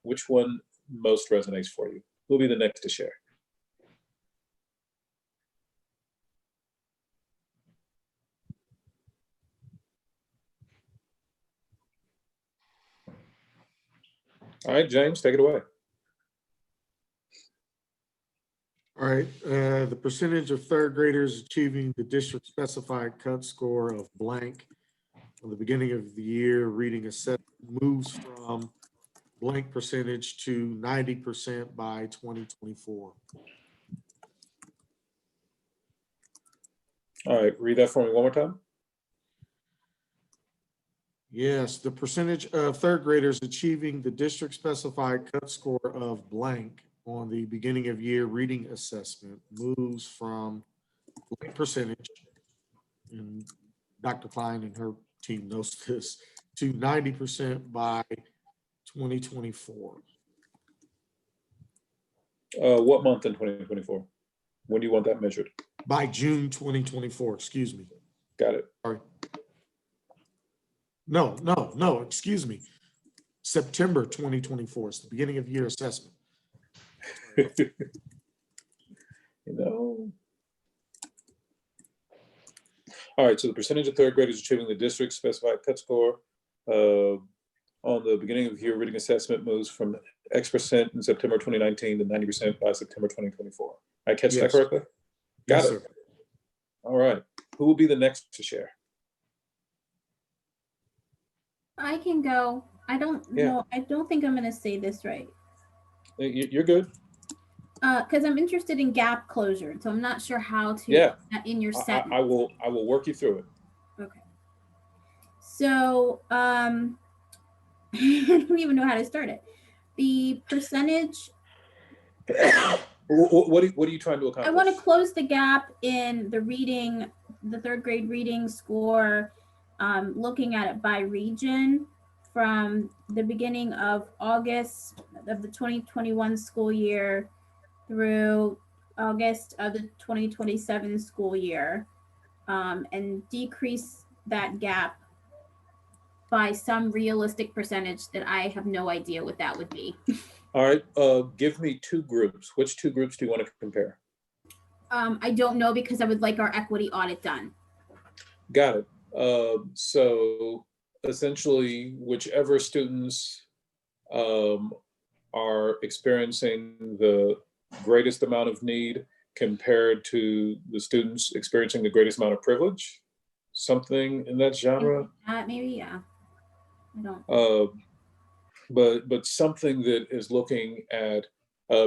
Speaker 6: which one most resonates for you? Who will be the next to share? All right, James, take it away.
Speaker 11: All right, the percentage of 3rd graders achieving the district specified cut score of blank from the beginning of the year reading assessment moves from blank percentage to 90% by 2024.
Speaker 6: All right, read that for me one more time.
Speaker 11: Yes, the percentage of 3rd graders achieving the district specified cut score of blank on the beginning of year reading assessment moves from blank percentage, and Dr. Klein and her team knows this, to 90% by 2024.
Speaker 6: What month in 2024? When do you want that measured?
Speaker 11: By June 2024, excuse me.
Speaker 6: Got it.
Speaker 11: Sorry. No, excuse me. September 2024 is the beginning of year assessment.
Speaker 6: All right, so the percentage of 3rd graders achieving the district specified cut score on the beginning of year reading assessment moves from X% in September 2019 to 90% by September 2024. I catch that correctly? Got it.
Speaker 11: Sir.
Speaker 6: All right, who will be the next to share?
Speaker 1: I can go. I don't know. I don't think I'm going to say this right.
Speaker 6: You're good.
Speaker 1: Because I'm interested in gap closure, so I'm not sure how to
Speaker 6: put
Speaker 1: that in your sentence.
Speaker 6: I will work you through it.
Speaker 1: Okay. So I don't even know how to start it. The percentage.
Speaker 6: What are you trying to accomplish?
Speaker 1: I want to close the gap in the reading, the 3rd grade reading score, looking at it by region from the beginning of August of the 2021 school year through August of the 2027 school year, and decrease that gap by some realistic percentage that I have no idea what that would be.
Speaker 6: All right, give me two groups. Which two groups do you want to compare?
Speaker 1: I don't know because I would like our equity audit done.
Speaker 6: Got it. So essentially, whichever students are experiencing the greatest amount of need compared to the students experiencing the greatest amount of privilege, something in that genre.
Speaker 1: Maybe, yeah. I don't.
Speaker 6: But something that is looking at,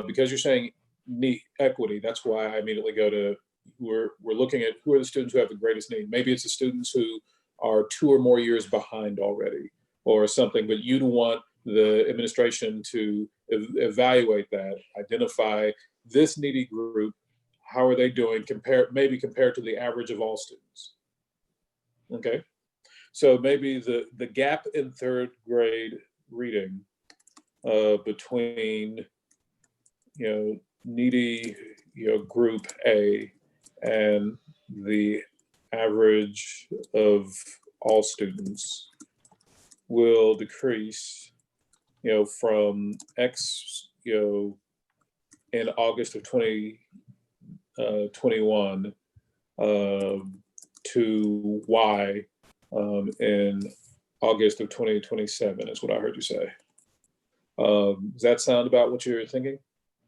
Speaker 6: because you're saying need equity, that's why I immediately go to, we're looking at who are the students who have the greatest need. Maybe it's the students who are 2 or more years behind already or something, but you'd want the administration to evaluate that, identify this needy group, how are they doing, maybe compared to the average of all students. Okay, so maybe the gap in 3rd grade reading between, needy, group A and the average of all students will decrease, from X, in August of 2021 to Y in August of 2027 is what I heard you say. Does that sound about what you're thinking?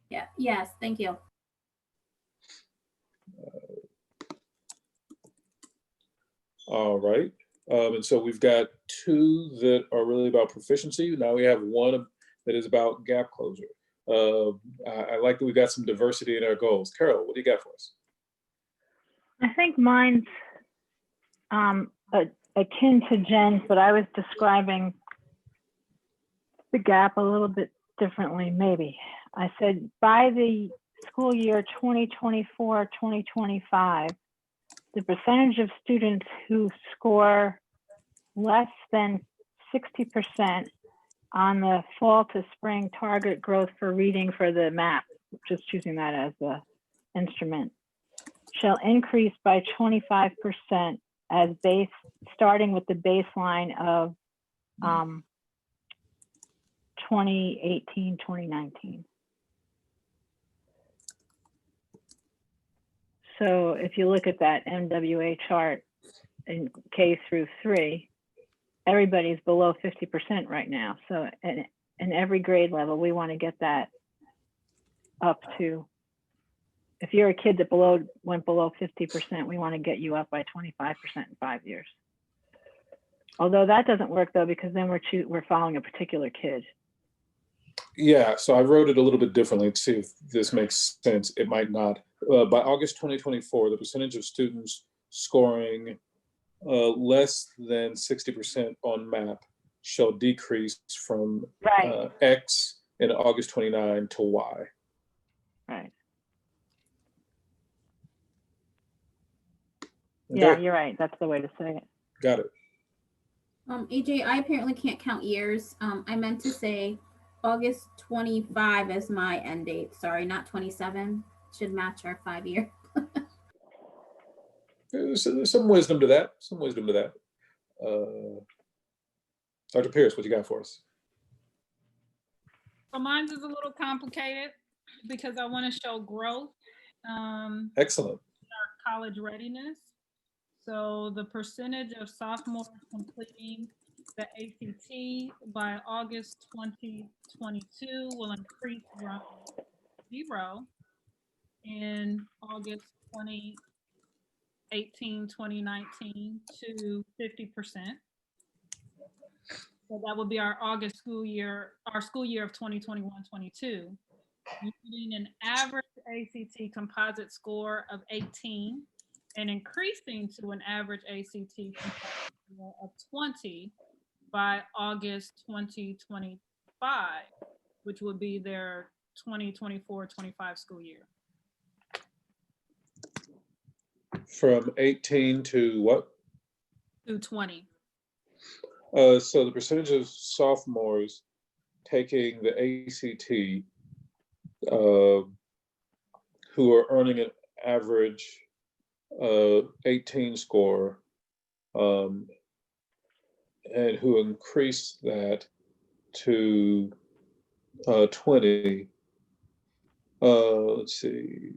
Speaker 1: Yeah. Yes. Thank you.
Speaker 6: All right. And so we've got 2 that are really about proficiency. Now we have 1 that is about gap closure. I like that we've got some diversity in our goals. Carol, what do you got for us?
Speaker 3: I think mine's akin to Jen's, but I was describing the gap a little bit differently, maybe. I said by the school year 2024-2025, the percentage of students who score less than 60% on the fall to spring target growth for reading for the MAP, just choosing that as the instrument, shall increase by 25% as starting with the baseline of 2018-2019. So if you look at that MWA chart in K through 3, everybody's below 50% right now. So in every grade level, we want to get that up to, if you're a kid that went below 50%, we want to get you up by 25% in 5 years. Although that doesn't work though, because then we're following a particular kid.
Speaker 6: Yeah, so I wrote it a little bit differently to see if this makes sense. It might not. By August 2024, the percentage of students scoring less than 60% on MAP shall decrease from X in August 29 to Y.
Speaker 3: Right.
Speaker 6: Okay.
Speaker 3: Yeah, you're right. That's the way to say it.
Speaker 6: Got it.
Speaker 1: AJ, I apparently can't count years. I meant to say August 25 as my end date. Sorry, not 27. Should match our 5-year.
Speaker 6: There's some wisdom to that. Dr. Pierce, what you got for us?
Speaker 9: So mine's is a little complicated because I want to show growth.
Speaker 6: Excellent.
Speaker 9: Our college readiness. So the percentage of sophomores completing the ACT by August 2022 will increase from 0 in August 2018-2019 to 50%. So that would be our August school year, our school year of 2021-22, using an average ACT composite score of 18 and increasing to an average ACT composite score of 20 by August 2025, which would be their 2024-25 school year.
Speaker 6: From 18 to what?
Speaker 9: To 20.
Speaker 6: So the percentage of sophomores taking the ACT who are earning an average 18 score and who increased that to 20. Let's see.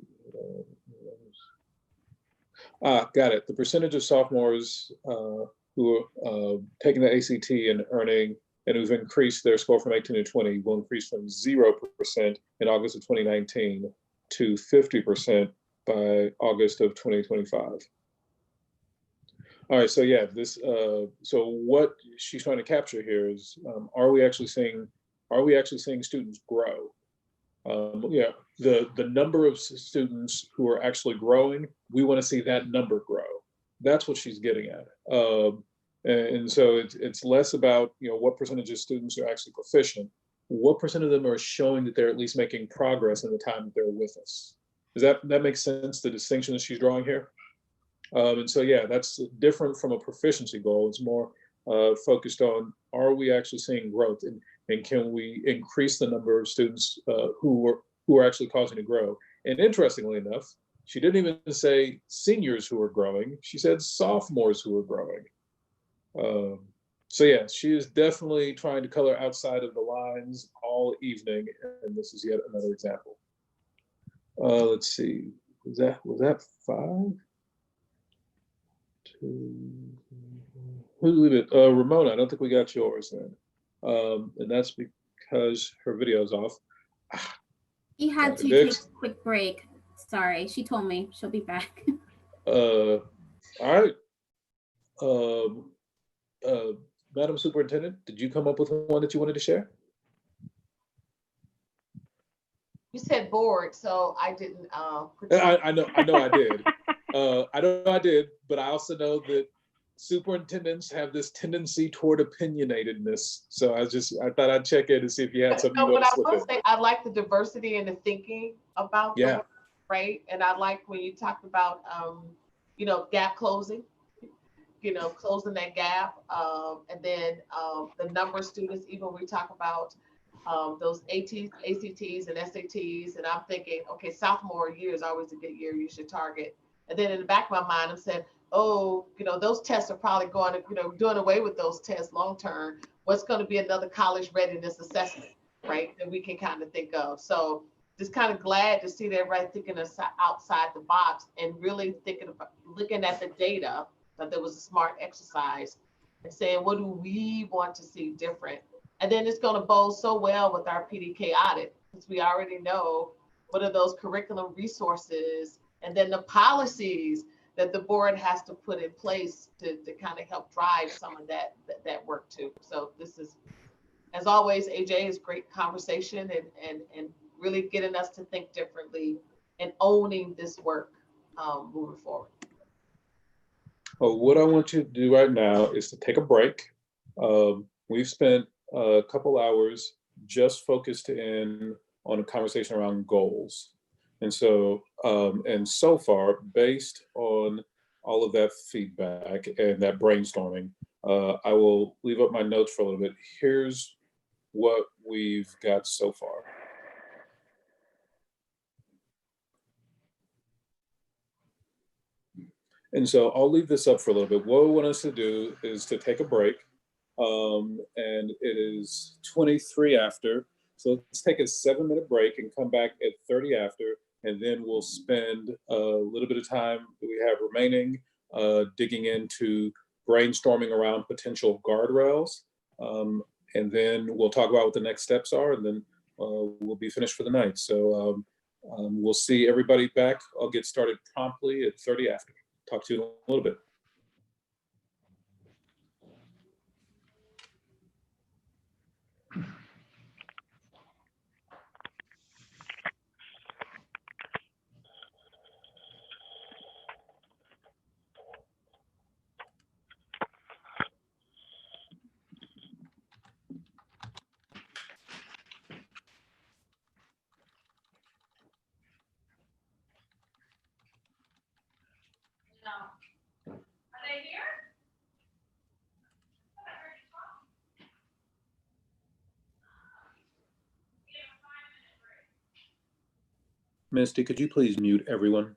Speaker 6: Got it. The percentage of sophomores who are taking the ACT and earning and who've increased their score from 18 to 20 will increase from 0% in August of 2019 to 50% by August of 2025. All right, so yeah, this. So what she's trying to capture here is, are we actually seeing students grow? Yeah, the number of students who are actually growing, we want to see that number grow. That's what she's getting at. And so it's less about, you know, what percentage of students are actually proficient. What percent of them are showing that they're at least making progress in the time that they're with us? Does that make sense, the distinction that she's drawing here? And so, yeah, that's different from a proficiency goal. It's more focused on, are we actually seeing growth, and can we increase the number of students who are actually causing to grow? And interestingly enough, she didn't even say seniors who are growing. She said sophomores who are growing. So yeah, she is definitely trying to color outside of the lines all evening, and this is yet another example. Let's see, was that 5? 2, who's leave it? Ramona, I don't think we got yours then. And that's because her video's off.
Speaker 1: He had to take a quick break. Sorry, she told me she'll be back.
Speaker 6: All right. Madam Superintendent, did you come up with one that you wanted to share?
Speaker 8: You said board, so I didn't.
Speaker 6: I know I did. I know I did, but I also know that superintendents have this tendency toward opinionatedness. So I thought I'd check in to see if you had something you want to slip in.
Speaker 8: Say, I like the diversity and the thinking about the work, right? And I like when you talked about, you know, gap closing, you know, closing that gap. And then the number of students, even when we talk about those ACTs and SATs, and I'm thinking, okay, sophomore year is always a good year you should target. And then in the back of my mind, I'm saying, oh, you know, those tests are probably going to, you know, doing away with those tests long term. What's going to be another college readiness assessment, right? That we can kind of think of. So just kind of glad to see that, right, thinking outside the box and really thinking about looking at the data. That there was a smart exercise and saying, what do we want to see different? And then it's going to bode so well with our PDK audit, because we already know what are those curriculum resources and then the policies that the board has to put in place to kind of help drive some of that work too. So this is, as always, AJ, is great conversation and really getting us to think differently and owning this work moving forward.
Speaker 6: Well, what I want you to do right now is to take a break. We've spent a couple hours just focused in on a conversation around goals. And so, so far, based on all of that feedback and that brainstorming, I will leave up my notes for a little bit. Here's what we've got so far. And so I'll leave this up for a little bit. What I want us to do is to take a break. And it is 23 after. So let's take a 7-minute break and come back at 30 after. And then we'll spend a little bit of time that we have remaining digging into brainstorming around potential guardrails. And then we'll talk about what the next steps are, and then we'll be finished for the night. So we'll see everybody back. I'll get started promptly at 30 after. Talk to you in a little bit. Misty, could you please mute everyone?